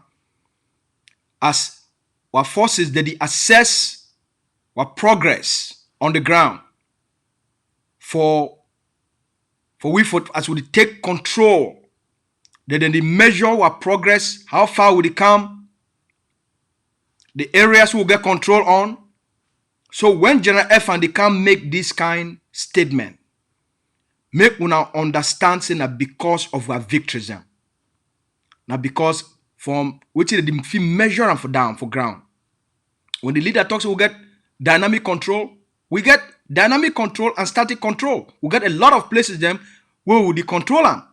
S2: as our forces that they assess our progress on the ground as we take control, then they measure our progress, how far will they come, the areas we'll get control on. So when General Efang they can make this kind statement, make una understand say that because of our victories, now because from which they feel measure and for down for ground. When the leader talks, we'll get dynamic control. We get dynamic control and static control. We get a lot of places them where we control them.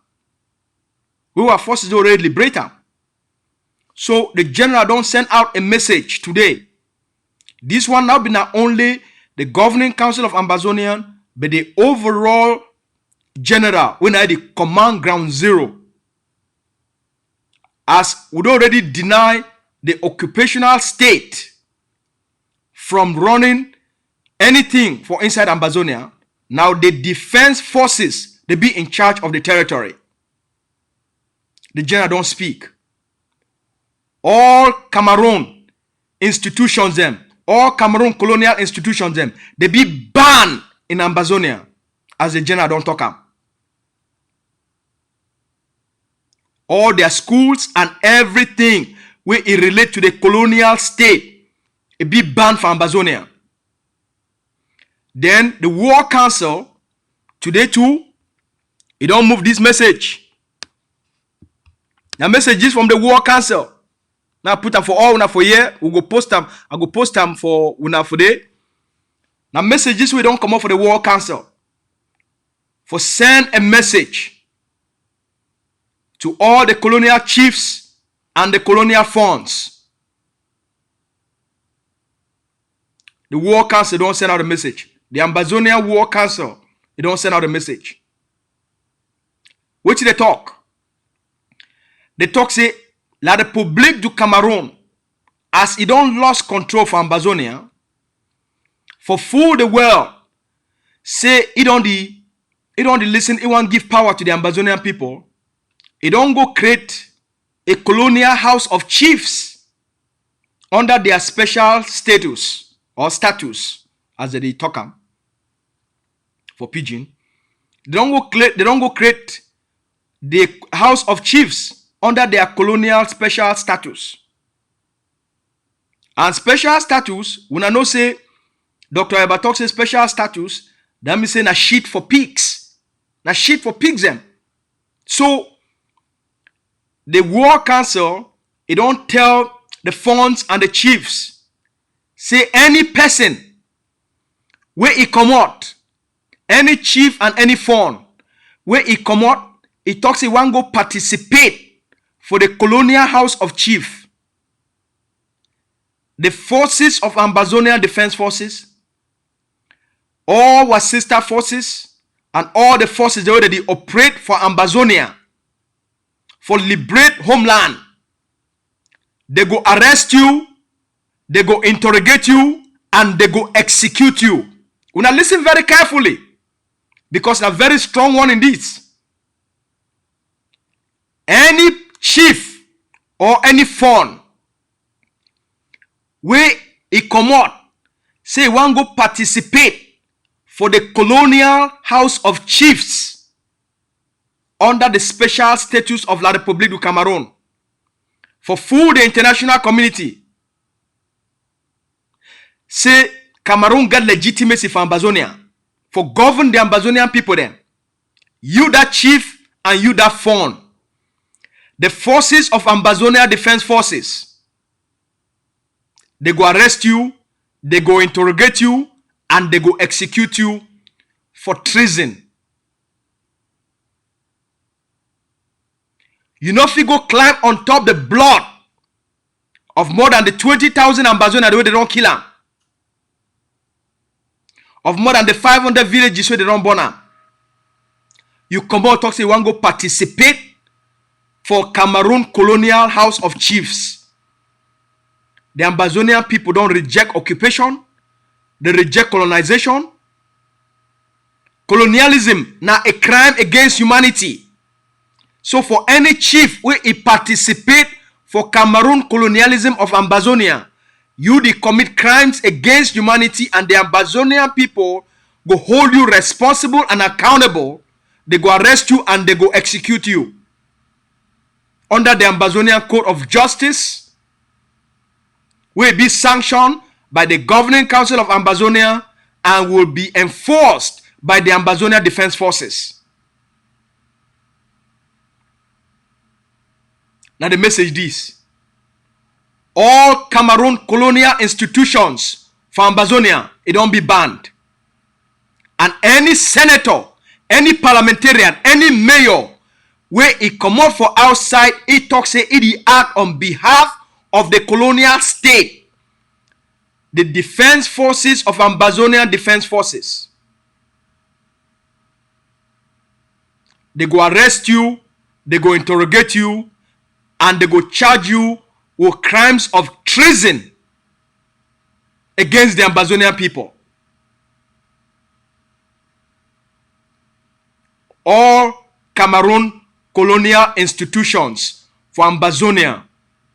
S2: We our forces already liberate them. So the general don't send out a message today. This one now be not only the governing council of Ambazonian, but the overall general when I the command ground zero. As would already deny the occupational state from running anything for inside Ambazonia, now the defense forces, they be in charge of the territory. The general don't speak. All Cameroun institutions them, all Cameroun colonial institutions them, they be banned in Ambazonia as the general don't talk am. All their schools and everything where it relate to the colonial state, it be banned for Ambazonia. Then the War Council, today too, it don't move this message. The message is from the War Council. Now put them for all una for here. We go post them. I go post them for una for day. Now messages we don't come up for the War Council. For send a message to all the colonial chiefs and the colonial funds. The War Council don't send out a message. The Ambazonian War Council, they don't send out a message. Which they talk? They talk say, La République du Cameroun, as it don't lost control for Ambazonia, for fool the world, say it don't listen, it won't give power to the Ambazonian people. It don't go create a colonial house of chiefs under their special status or status, as they talk for pidgin. They don't go create the house of chiefs under their colonial special status. And special status, when I know say, Dr. Eba talks say special status, that means saying a shit for pigs. Na shit for pigs them. So, the War Council, it don't tell the funds and the chiefs, say any person where it come out, any chief and any fund, where it come out, it talks he want go participate for the colonial house of chief. the forces of Ambazonia Defense Forces, all were sister forces, and all the forces they already operate for Ambazonia, for liberate homeland. They go arrest you, they go interrogate you, and they go execute you. Now listen very carefully, because a very strong one in this. Any chief or any fund where he come out, say he want go participate for the colonial House of Chiefs under the special status of La République du Cameroun, for fool the international community, say Cameroon got legitimacy for Ambazonia, for govern the Ambazonian people then. You that chief and you that fund, the forces of Ambazonia Defense Forces, they go arrest you, they go interrogate you, and they go execute you for treason. You know if you go climb on top the blood of more than the 20,000 Ambazonians the way they don't kill them, of more than the 500 villages where they don't burn them, you come out talk say you want to go participate for Cameroon Colonial House of Chiefs. The Ambazonian people don't reject occupation, they reject colonization. Colonialism now a crime against humanity. So for any chief where he participate for Cameroon colonialism of Ambazonia, you they commit crimes against humanity, and the Ambazonian people go hold you responsible and accountable. They go arrest you and they go execute you under the Ambazonian Code of Justice, will be sanctioned by the Governing Council of Ambazonia and will be enforced by the Ambazonia Defense Forces. Now the message this: all Cameroon colonial institutions for Ambazonia, it don't be banned. And any senator, any parliamentarian, any mayor, where he come out for outside, he talks say he act on behalf of the colonial state, the defense forces of Ambazonian Defense Forces, they go arrest you, they go interrogate you, and they go charge you with crimes of treason against the Ambazonian people. All Cameroon colonial institutions for Ambazonia,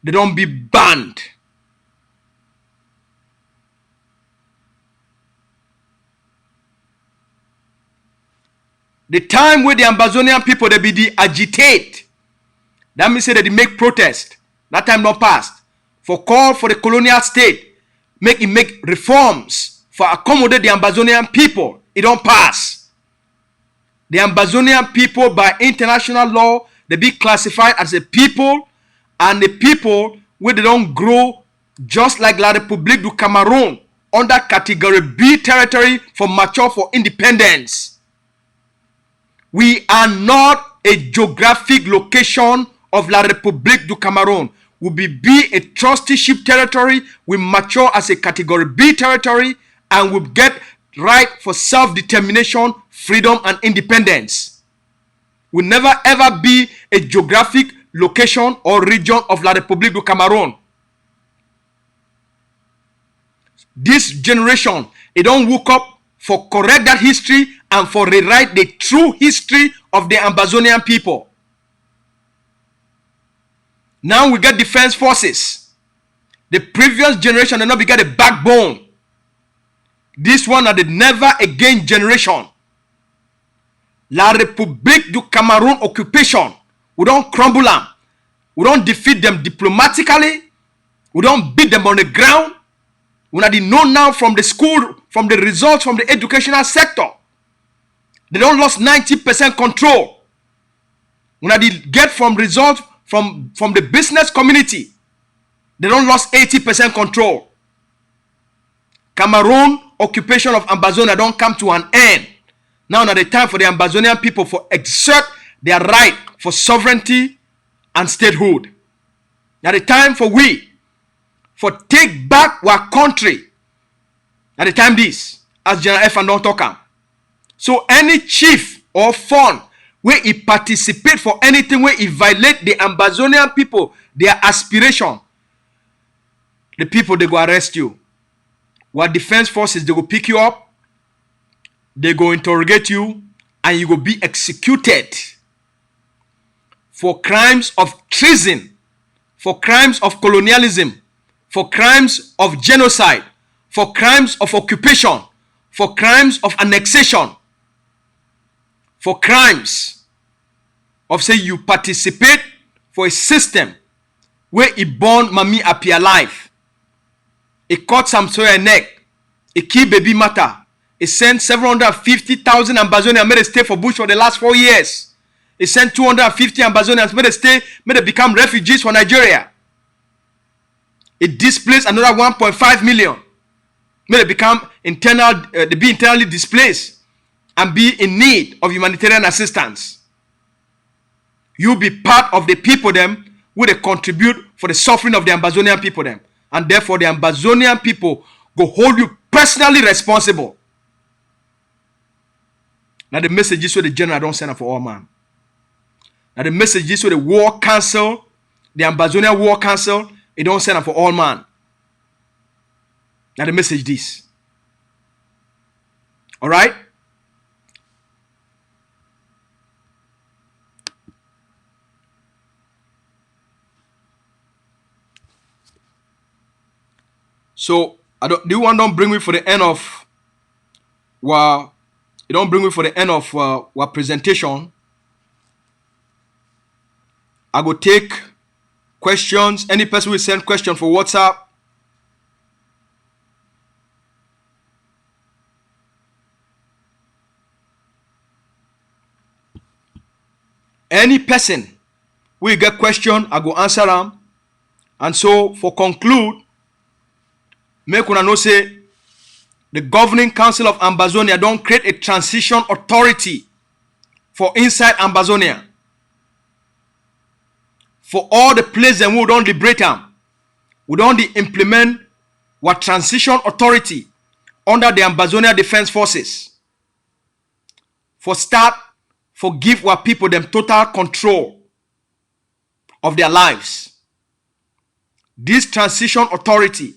S2: they don't be banned. The time where the Ambazonian people they be the agitate, that means say that they make protest. That time not passed. For call for the colonial state, make reforms for accommodate the Ambazonian people. It don't pass. The Ambazonian people by international law, they be classified as a people, and the people where they don't grow just like La République du Cameroun under category B territory for mature for independence. We are not a geographic location of La République du Cameroun. We be a trusteeship territory. We mature as a category B territory, and we get right for self-determination, freedom, and independence. We never ever be a geographic location or region of La République du Cameroun. This generation, it don't woke up for correct that history and for rewrite the true history of the Ambazonian people. Now we get defense forces. The previous generation did not be get a backbone. This one are the never again generation. La République du Cameroun occupation. We don't crumble them. We don't defeat them diplomatically. We don't beat them on the ground. We are know now from the school, from the results from the educational sector. They don't lost 90% control. We are get from results from the business community. They don't lost 80% control. Cameroon occupation of Ambazonia don't come to an end. Now is the time for the Ambazonian people for exert their right for sovereignty and statehood. Now the time for we, for take back our country. At the time this, as General F and don't talk am. So any chief or fund where he participate for anything where he violate the Ambazonian people, their aspiration, the people they go arrest you. What defense forces they go pick you up, they go interrogate you, and you go be executed for crimes of treason, for crimes of colonialism, for crimes of genocide, for crimes of occupation, for crimes of annexation, for crimes of say you participate for a system where he born Mami appear alive. It cut some soya neck. It kill baby matter. It sent 750,000 Ambazonians made a stay for bush for the last 4 years. It sent 250 Ambazonians made a stay, made they become refugees for Nigeria. It displaced another 1.5 million. Made they become they be internally displaced and be in need of humanitarian assistance. You be part of the people them who they contribute for the suffering of the Ambazonian people them. And therefore the Ambazonian people go hold you personally responsible. Now the message is so the general don't send up for all man. Now the message is so the war council, the Ambazonia war council, it don't send up for all man. Now the message this. Alright? So the one don't bring me for the end of it don't bring me for the end of our presentation. I go take questions. Any person will send question for WhatsApp. Any person will get question, I go answer them. And so for conclude, make una know say the governing council of Ambazonia don't create a transition authority for inside Ambazonia. For all the places we don't liberate them, we don't implement what transition authority under the Ambazonia Defense Forces. For start, for give our people them total control of their lives. This transition authority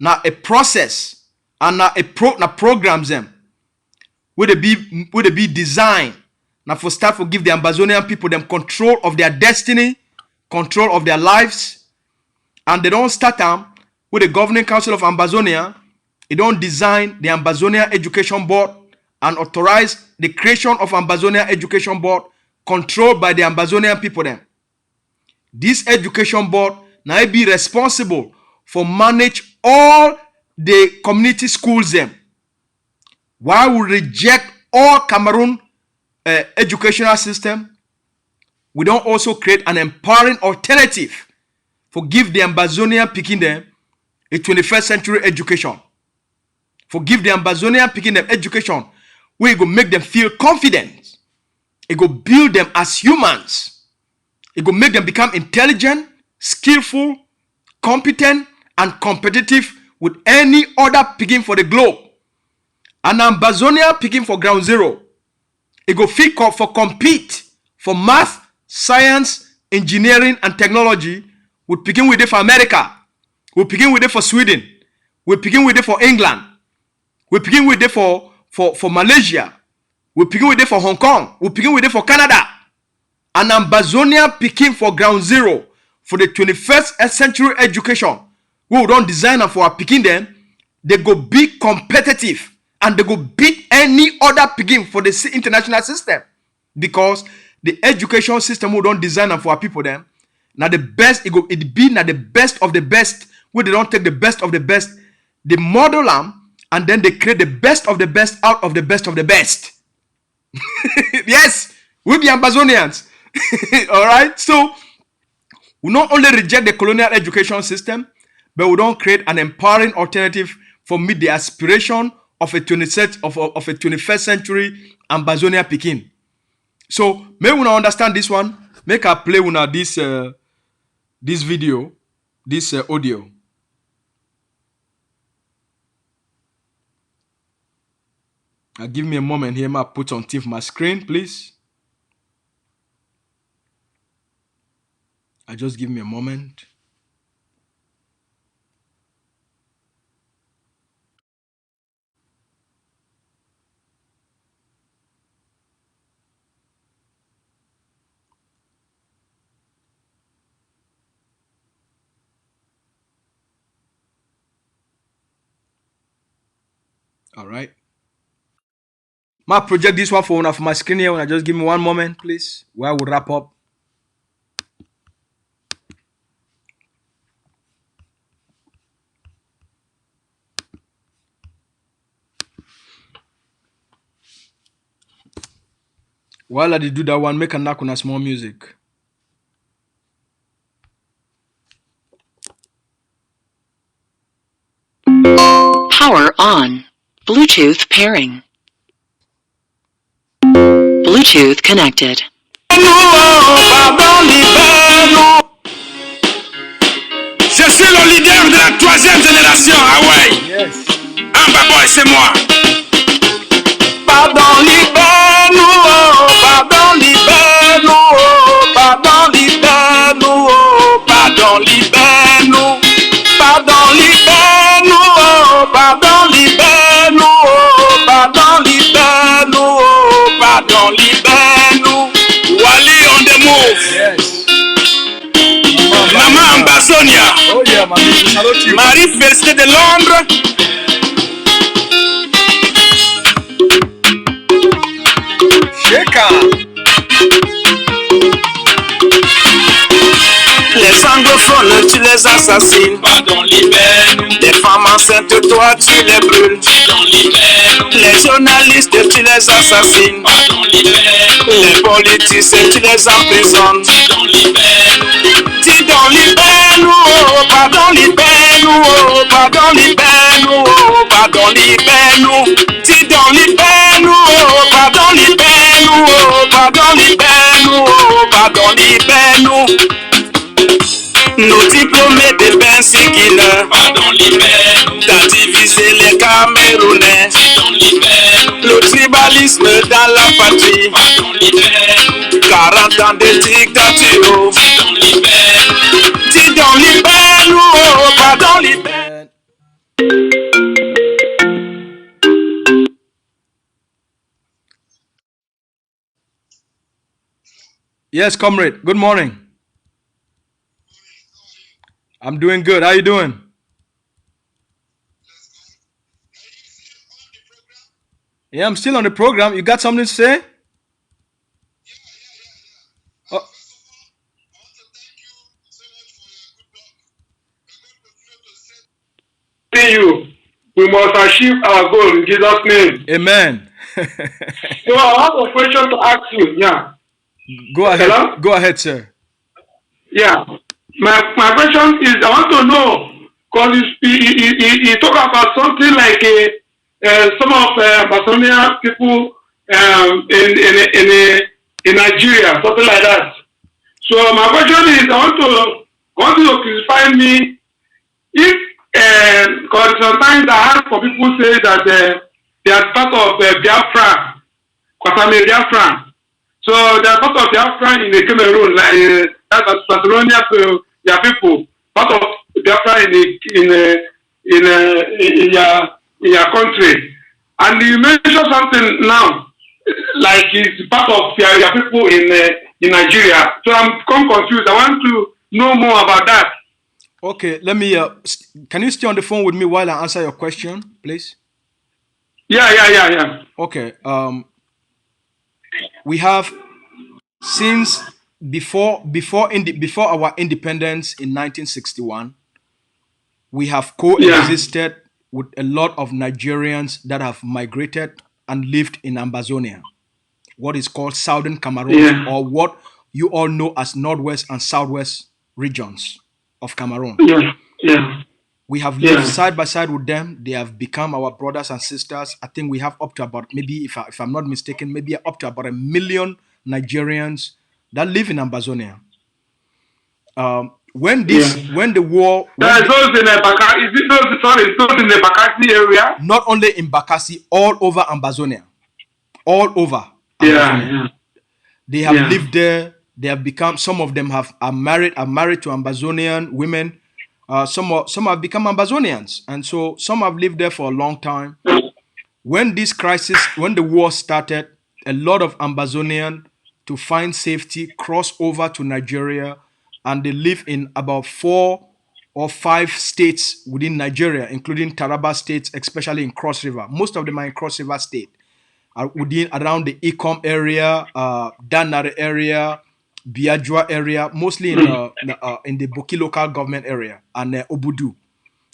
S2: now a process and now programs them would it be designed now for start for give the Ambazonian people them control of their destiny, control of their lives, and they don't start them with the governing council of Ambazonia. It don't design the Ambazonia Education Board and authorize the creation of Ambazonia Education Board controlled by the Ambazonian people them. This education board now be responsible for manage all the community schools them. While we reject all Cameroun educational system, we don't also create an empowering alternative for give the Ambazonian picking them a 21st century education. For give the Ambazonian picking them education where it go make them feel confident. It go build them as humans. It go make them become intelligent, skillful, competent, and competitive with any other picking for the globe. An Ambazonia picking for ground zero. It go fit for compete for math, science, engineering, and technology. We picking with it for America. We picking with it for Sweden. We picking with it for England. We picking with it for Malaysia. We picking with it for Hong Kong. We picking with it for Canada. An Ambazonia picking for ground zero for the 21st century education. We don't design them for our picking them. They go be competitive and they go beat any other picking for the international system. Because the education system we don't design them for our people them. Now the best, it be now the best of the best. Where they don't take the best of the best. They model them and then they create the best of the best out of the best of the best. Yes, we be Ambazonians. Alright, so we not only reject the colonial education system, but we don't create an empowering alternative for meet the aspiration of a 21st century Ambazonia Pekin. So may we now understand this one. Make a play with this video, this audio. Give me a moment here. I put on TIFF my screen, please. Just give me a moment. All right. I project this one for one of my screen here. Just give me one moment, please, while we wrap up. While I do that one, make a knock on a small music.
S1: Power on. Bluetooth pairing. Bluetooth connected.
S3: Je suis le leader de la 3e génération. Ah ouais.
S2: Yes.
S3: Ambaboy, c'est moi. Pardon, libère-nous, oh, pardon, libère-nous, oh, pardon, libère-nous, oh, pardon, libère-nous, pardon, libère-nous, oh, pardon, libère-nous, oh, pardon, libère-nous, oh, pardon, libère-nous. Wally on the move.
S2: Yes.
S3: Maman Ambazonia.
S2: Oh yeah, Marie.
S3: Marie Félicité de Londres. Les anglophones, tu les assassines.
S4: Pardon, libère-nous.
S3: Les femmes enceintes, toi, tu les brûles.
S4: Pardon, libère-nous.
S3: Les journalistes, tu les assassines.
S4: Pardon, libère-nous.
S3: Les politiciens, tu les emprisonnes.
S4: Pardon, libère-nous.
S3: Dis donc, libère-nous, oh, pardon, libère-nous, oh, pardon, libère-nous, oh, pardon, libère-nous. Dis donc, libère-nous, oh, pardon, libère-nous, oh, pardon, libère-nous, oh, pardon, libère-nous. Nos diplômés de Bensigine,
S4: Pardon, libère-nous.
S3: t'as divisé les Camerounais.
S4: Pardon, libère-nous.
S3: Le tribalisme dans la patrie,
S4: Pardon, libère-nous.
S3: 40 ans de dictature.
S4: Pardon, libère-nous.
S3: Dis donc, libère-nous, oh, pardon, libère.
S2: Yes, comrade. Good morning. I'm doing good. How you doing? Yeah, I'm still on the program. You got something to say? Oh,
S5: You, we must achieve our goal in Jesus' name.
S2: amen.
S5: So I have a question to ask you. Yeah.
S2: Go ahead.
S5: Hello?
S2: Go ahead, sir.
S5: Yeah. My question is, I want to know, because you talk about something like some of Ambazonia people in Nigeria, something like that. So my question is, I want you to clarify me if, because sometimes I heard for people say that they are part of Biafra, because I'm a Biafran. So they are part of Biafra in the Cameroon, like that's Ambazonia to their people, part of Biafra in your country. And you mentioned something now, like it's part of your people in Nigeria. So I'm confused. I want to know more about that.
S2: Okay, let me. Can you stay on the phone with me while I answer your question, please?
S5: Yeah.
S2: Okay. We have since before our independence in 1961, we have coexisted with a lot of Nigerians that have migrated and lived in Ambazonia, what is called Southern Cameroon, or what you all know as Northwest and Southwest regions of Cameroon.
S5: Yeah.
S2: We have lived side by side with them. They have become our brothers and sisters. I think we have up to about, maybe, if I'm not mistaken, maybe up to about 1 million Nigerians that live in Ambazonia. When the war,
S5: those in the Bakassi area?
S2: not only in Bakassi, all over Ambazonia. all over Ambazonia.
S5: Yeah.
S2: They have
S5: Yeah.
S2: lived there. They have become. Some of them are married to Ambazonian women. Some have become Ambazonians, and so some have lived there for a long time. When the war started, a lot of Ambazonian to find safety crossed over to Nigeria, and they live in about 4 or 5 states within Nigeria, including Taraba State, especially in Cross River. Most of them are in Cross River State, around the Ikom area, Danare area, Biajua area, mostly in the Boki local government area, and Obudu.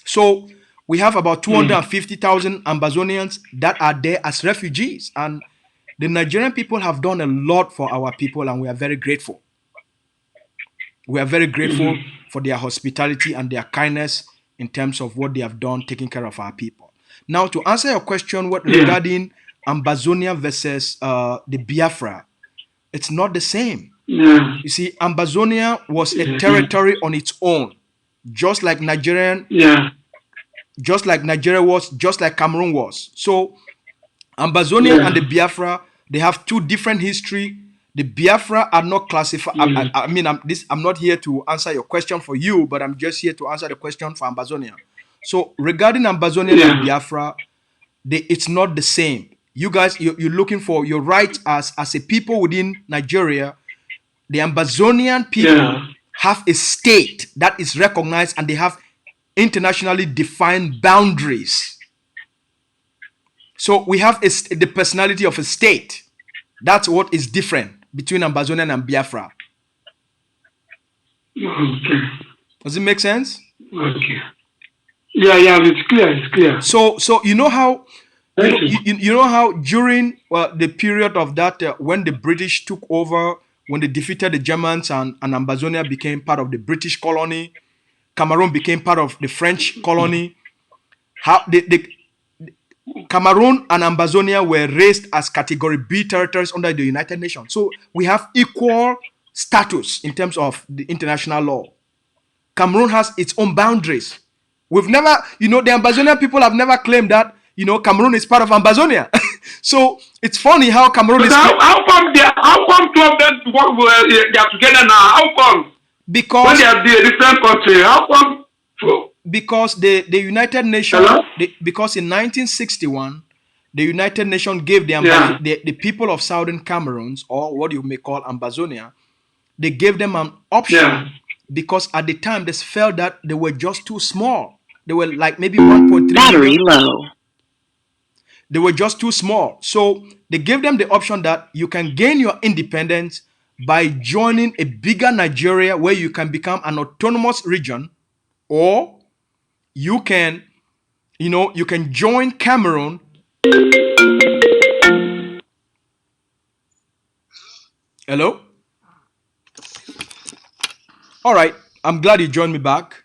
S2: So we have about 250,000 Ambazonians that are there as refugees, and the Nigerian people have done a lot for our people, and we are very grateful. We are very grateful for their hospitality and their kindness in terms of what they have done taking care of our people. Now, to answer your question regarding Ambazonia versus the Biafra, it's not the same.
S5: Yeah.
S2: You see, Ambazonia was a territory on its own, just like Nigeria was, just like Cameroon was. So Ambazonia and the Biafra, they have two different history. The Biafra are not classified. I'm not here to answer your question for you, but I'm just here to answer the question for Ambazonia. So regarding Ambazonia and Biafra, it's not the same. You guys, you're looking for your right as a people within Nigeria. The Ambazonian people have a state that is recognized, and they have internationally defined boundaries. So we have the personality of a state. That's what is different between Ambazonian and Biafra.
S5: Okay.
S2: Does it make sense?
S5: Okay. Yeah, it's clear.
S2: So you know how you know how during the period of that when the British took over, when they defeated the Germans, and Ambazonia became part of the British colony, Cameroon became part of the French colony. How the Cameroon and Ambazonia were raised as Category B territories under the United Nations. So we have equal status in terms of the international law. Cameroon has its own boundaries. We've never, the Ambazonian people have never claimed that, Cameroon is part of Ambazonia. So it's funny how Cameroon is.
S5: How come two of them they are together now? How come?
S2: Because
S5: when they are a different country, how come?
S2: Because the United Nations, because in 1961, the United Nations gave the people of Southern Cameroons, or what you may call Ambazonia, they gave them an option because at the time they felt that they were just too small. They were like maybe 1.3
S1: battery low.
S2: They were just too small. So they gave them the option that you can gain your independence by joining a bigger Nigeria where you can become an autonomous region, or you can join Cameroon. Hello? All right. I'm glad you joined me back.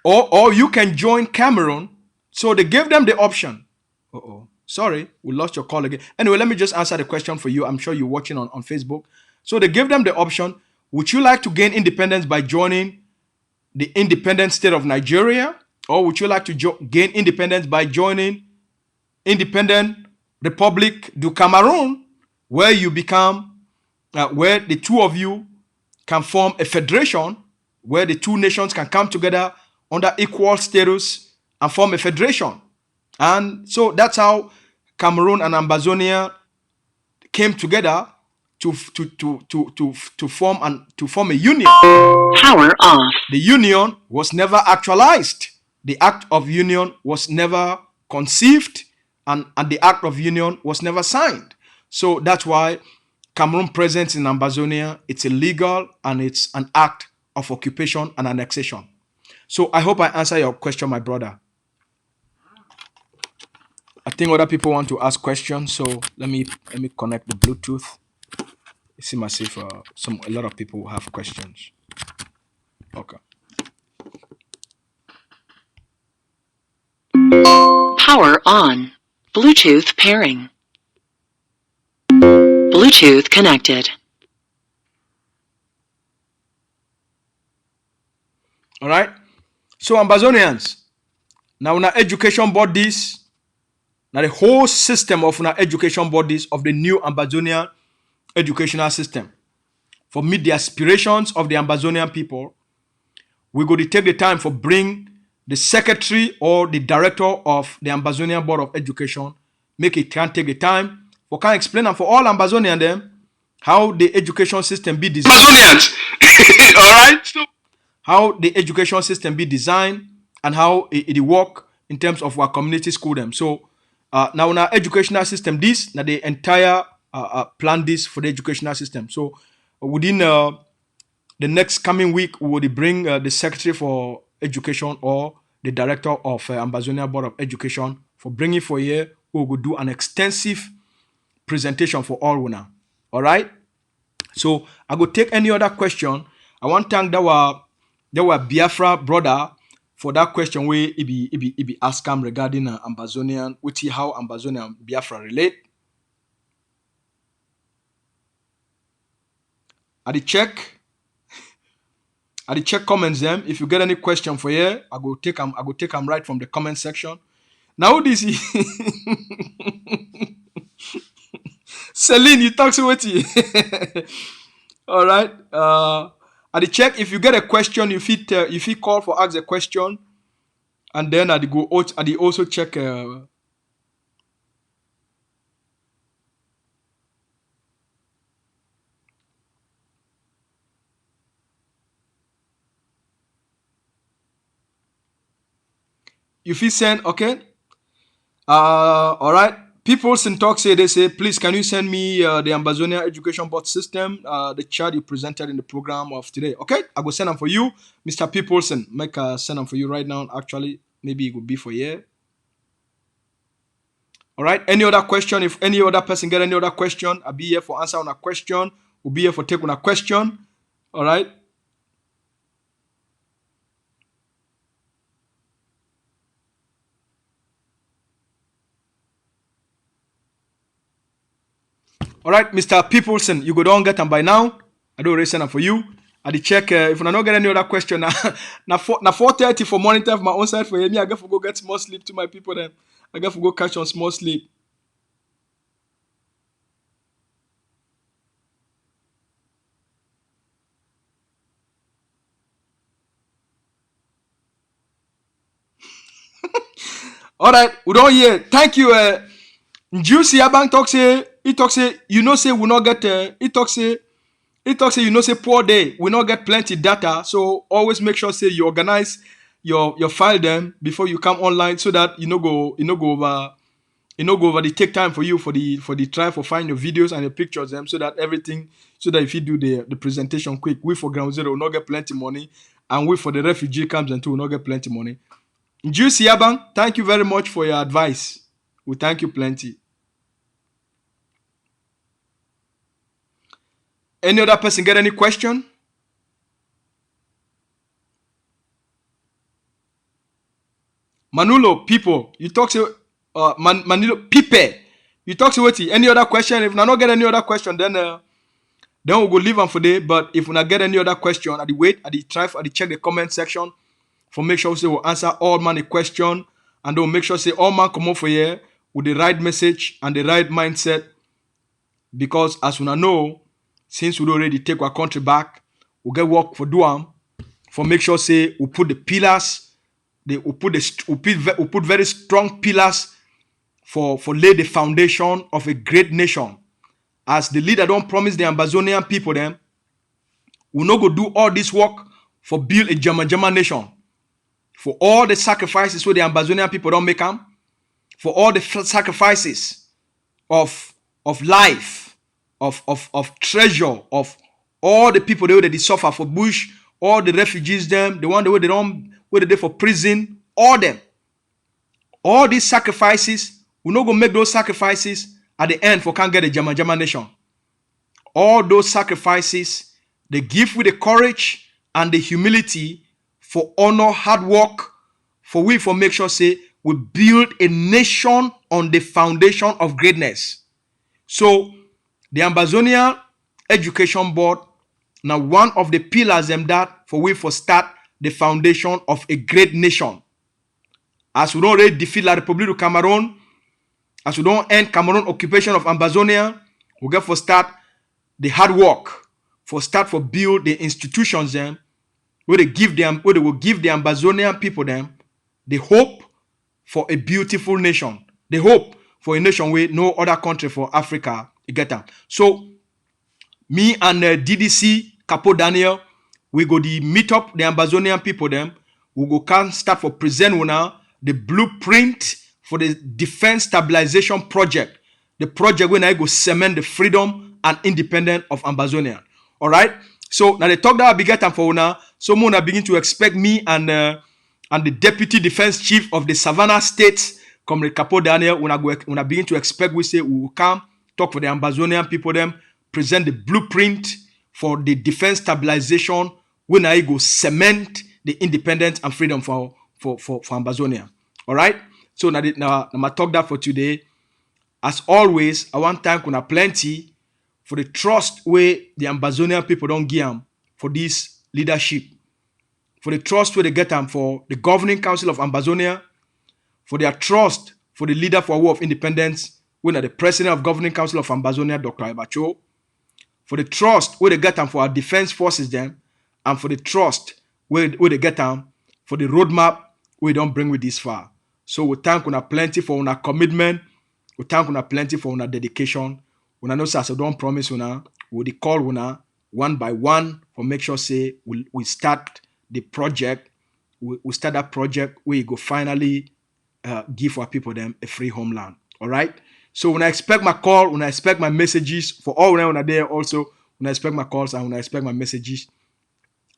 S2: Or you can join Cameroon. So they gave them the option. Sorry, we lost your call again. Anyway, let me just answer the question for you. I'm sure you're watching on Facebook. So they gave them the option. Would you like to gain independence by joining the independent state of Nigeria? Or would you like to gain independence by joining Independent Republic du Cameroon, where you become, where the two of you can form a federation, where the two nations can come together under equal status and form a federation? And so that's how Cameroon and Ambazonia came together to form a union.
S1: Power off.
S2: The union was never actualized. The act of union was never conceived, and the act of union was never signed. So that's why Cameroon presence in Ambazonia, it's illegal, and it's an act of occupation and annexation. So I hope I answer your question, my brother. I think other people want to ask questions, so let me connect the Bluetooth. It seems as if a lot of people have questions. Okay.
S1: Power on. Bluetooth pairing. Bluetooth connected.
S2: All right. So Ambazonians, now education board this. Now the whole system of our education bodies of the new Ambazonian educational system. For meet the aspirations of the Ambazonian people, we go to take the time for bring the secretary or the director of the Ambazonian Board of Education, make it can take the time for can explain them for all Ambazonian them how the education system be designed.
S3: Amazonians. All right. So
S2: How the education system be designed and how it work in terms of our community school them. So now in our educational system, this now the entire plan this for the educational system. So within the next coming week, we will bring the secretary for education or the director of Ambazonia Board of Education for bringing for here. We will do an extensive presentation for all winner. All right. So I go take any other question. I want to thank that Biafra brother for that question where he be ask him regarding Ambazonian, which is how Ambazonian and Biafra relate. I check comments them. If you get any question for here, I go take them right from the comment section. Now this is Celine, you talk to what you all right. I check if you get a question, if you call for ask a question, and then I go out. I also check. If you send, okay. All right. People in talk say, they say, please, can you send me the Ambazonia Education Board system, the chart you presented in the program of today? Okay, I go send them for you, Mr. Peopleson. Make send them for you right now. Actually, maybe it would be for you. All right. Any other question? If any other person get any other question, I'll be here for answer on a question. We'll be here for take on a question. All right. All right, Mr. Peopleson, you go down get them by now. I don't already send them for you. I did check if I don't get any other question now 4:30 for morning time for my own side for me. I got to go get small sleep to my people then. I got to go catch on small sleep. All right, we don't hear. Thank you. Juicy Abang talk say he talk say you know say we not get he talk say you know say poor day we not get plenty data, so always make sure say you organize your file them before you come online so that you know go over the take time for you for the try for find your videos and your pictures them so that everything so that if you do the presentation quick, we for Ground Zero will not get plenty money, and we for the refugee camps and too will not get plenty money. Juicy Abang, thank you very much for your advice. We thank you plenty. Any other person get any question? Manulo, people, you talk to Manilo, Pipe, you talk to what? Any other question? If I not get any other question, then we'll go leave them for day. But if we not get any other question, I wait, I try, I check the comment section for make sure say we'll answer all man a question, and don't make sure say all man come up for here with the right message and the right mindset, because as we know, since we already take our country back, we get work for do for make sure say we put the pillars, we put very strong pillars for lay the foundation of a great nation. As the leader don't promise the Ambazonian people them, we not go do all this work for build a German nation. For all the sacrifices where the Ambazonian people don't make them, for all the sacrifices of life, of treasure, of all the people that they suffer for bush, all the refugees them, the one that they don't where they for prison, all them. All these sacrifices, we not gonna make those sacrifices at the end for can't get a German nation. All those sacrifices, they give with the courage and the humility for honor, hard work, for we for make sure say we build a nation on the foundation of greatness. So the Ambazonia Education Board now one of the pillars them that for we for start the foundation of a great nation. As we already defeat La République du Cameroun, as we don't end Cameroon occupation of Ambazonia, we get for start the hard work, for start for build the institutions them, where they will give the Ambazonian people them the hope for a beautiful nation, the hope for a nation where no other country for Africa get them. So me and DDC Capo Daniel, we go the meet up the Ambazonian people them. We go can start for present now the blueprint for the defense stabilization project, the project when I go cement the freedom and independence of Ambazonia. All right. So now the talk that I be getting for now, so Mona begin to expect me and the deputy defense chief of the Savannah State, Comrade Capo Daniel, when I begin to expect, we say we will come talk for the Ambazonian people them, present the blueprint for the defense stabilization when I go cement the independence and freedom for Ambazonia. All right. So now I talk that for today. As always, I want to thank una plenty for the trust where the Ambazonian people don't give them for this leadership, for the trust where they get them for the governing council of Ambazonia, for their trust for the leader for War of Independence, when the president of governing council of Ambazonia, Dr. Ibacho, for the trust where they get them for our defense forces them, and for the trust where they get them for the roadmap we don't bring with this far. So we thank una plenty for una commitment. We thank una plenty for una dedication. Una know say, so don't promise una. We call una one by one for make sure say we start the project. We start that project where you go finally give our people them a free homeland. All right. So when I expect my call, when I expect my messages for all when I there also, when I expect my calls and when I expect my messages.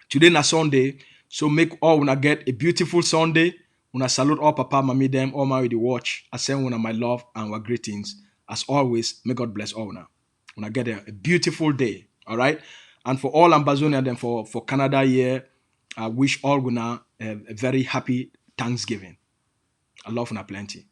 S2: Today na Sunday, so make all when I get a beautiful Sunday. When I salute all Papa, Mommy, them, all my with the watch. I send one of my love and our greetings. As always, may God bless all now. When I get a beautiful day, all right. And for all Ambazonia, then for Canada here, I wish all gonna a very happy Thanksgiving. I love una plenty.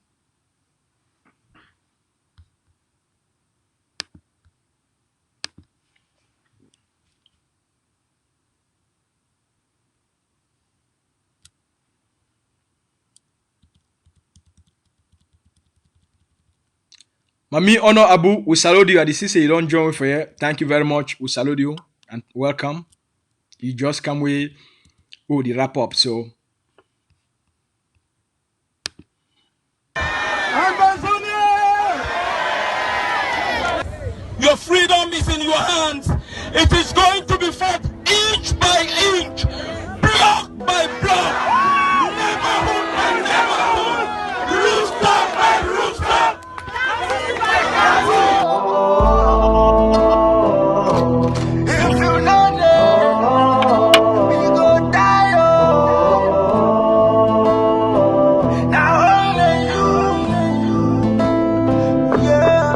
S2: Mami Honor Abu, we salute you. I see say you don't join me for here. Thank you very much. We salute you and welcome. You just come with the wrap up. So
S6: your freedom is in your hands. It is going to be fought inch by inch, block by block, neighborhood by neighborhood, rooster by rooster. If you know that, we go die. Now only you, yeah.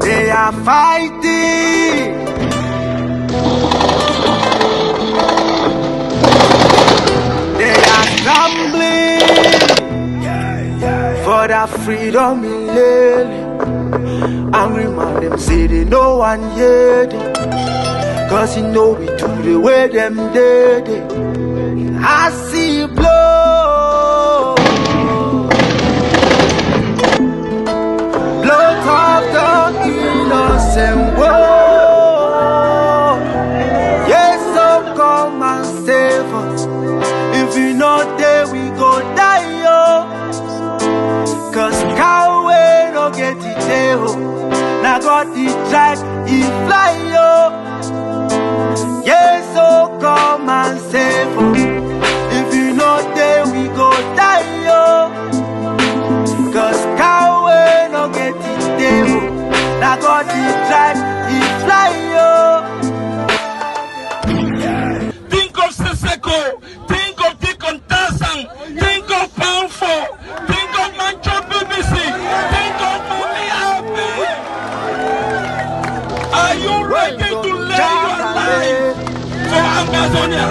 S6: They are fighting. They are scrambling for that freedom in Lily. Angry man, them say they no one hear them. Cause you know we do the way them did it. I see you blow. Blow off the innocent world. Yes, so come and save us. If we not there, we go die, yo. Cause cow way no get it there. Now got the track, he fly, yo. Yes, so come and save us. If you not there, we go die, yo. Cause cow way no get it there. Now got the track, he fly, yo. Think of Seseko, think of Deacon Tassang, think of Poundful, think of Mancho BBC, think of Mummy Happy. Are you ready to lay your life for Ambazonia?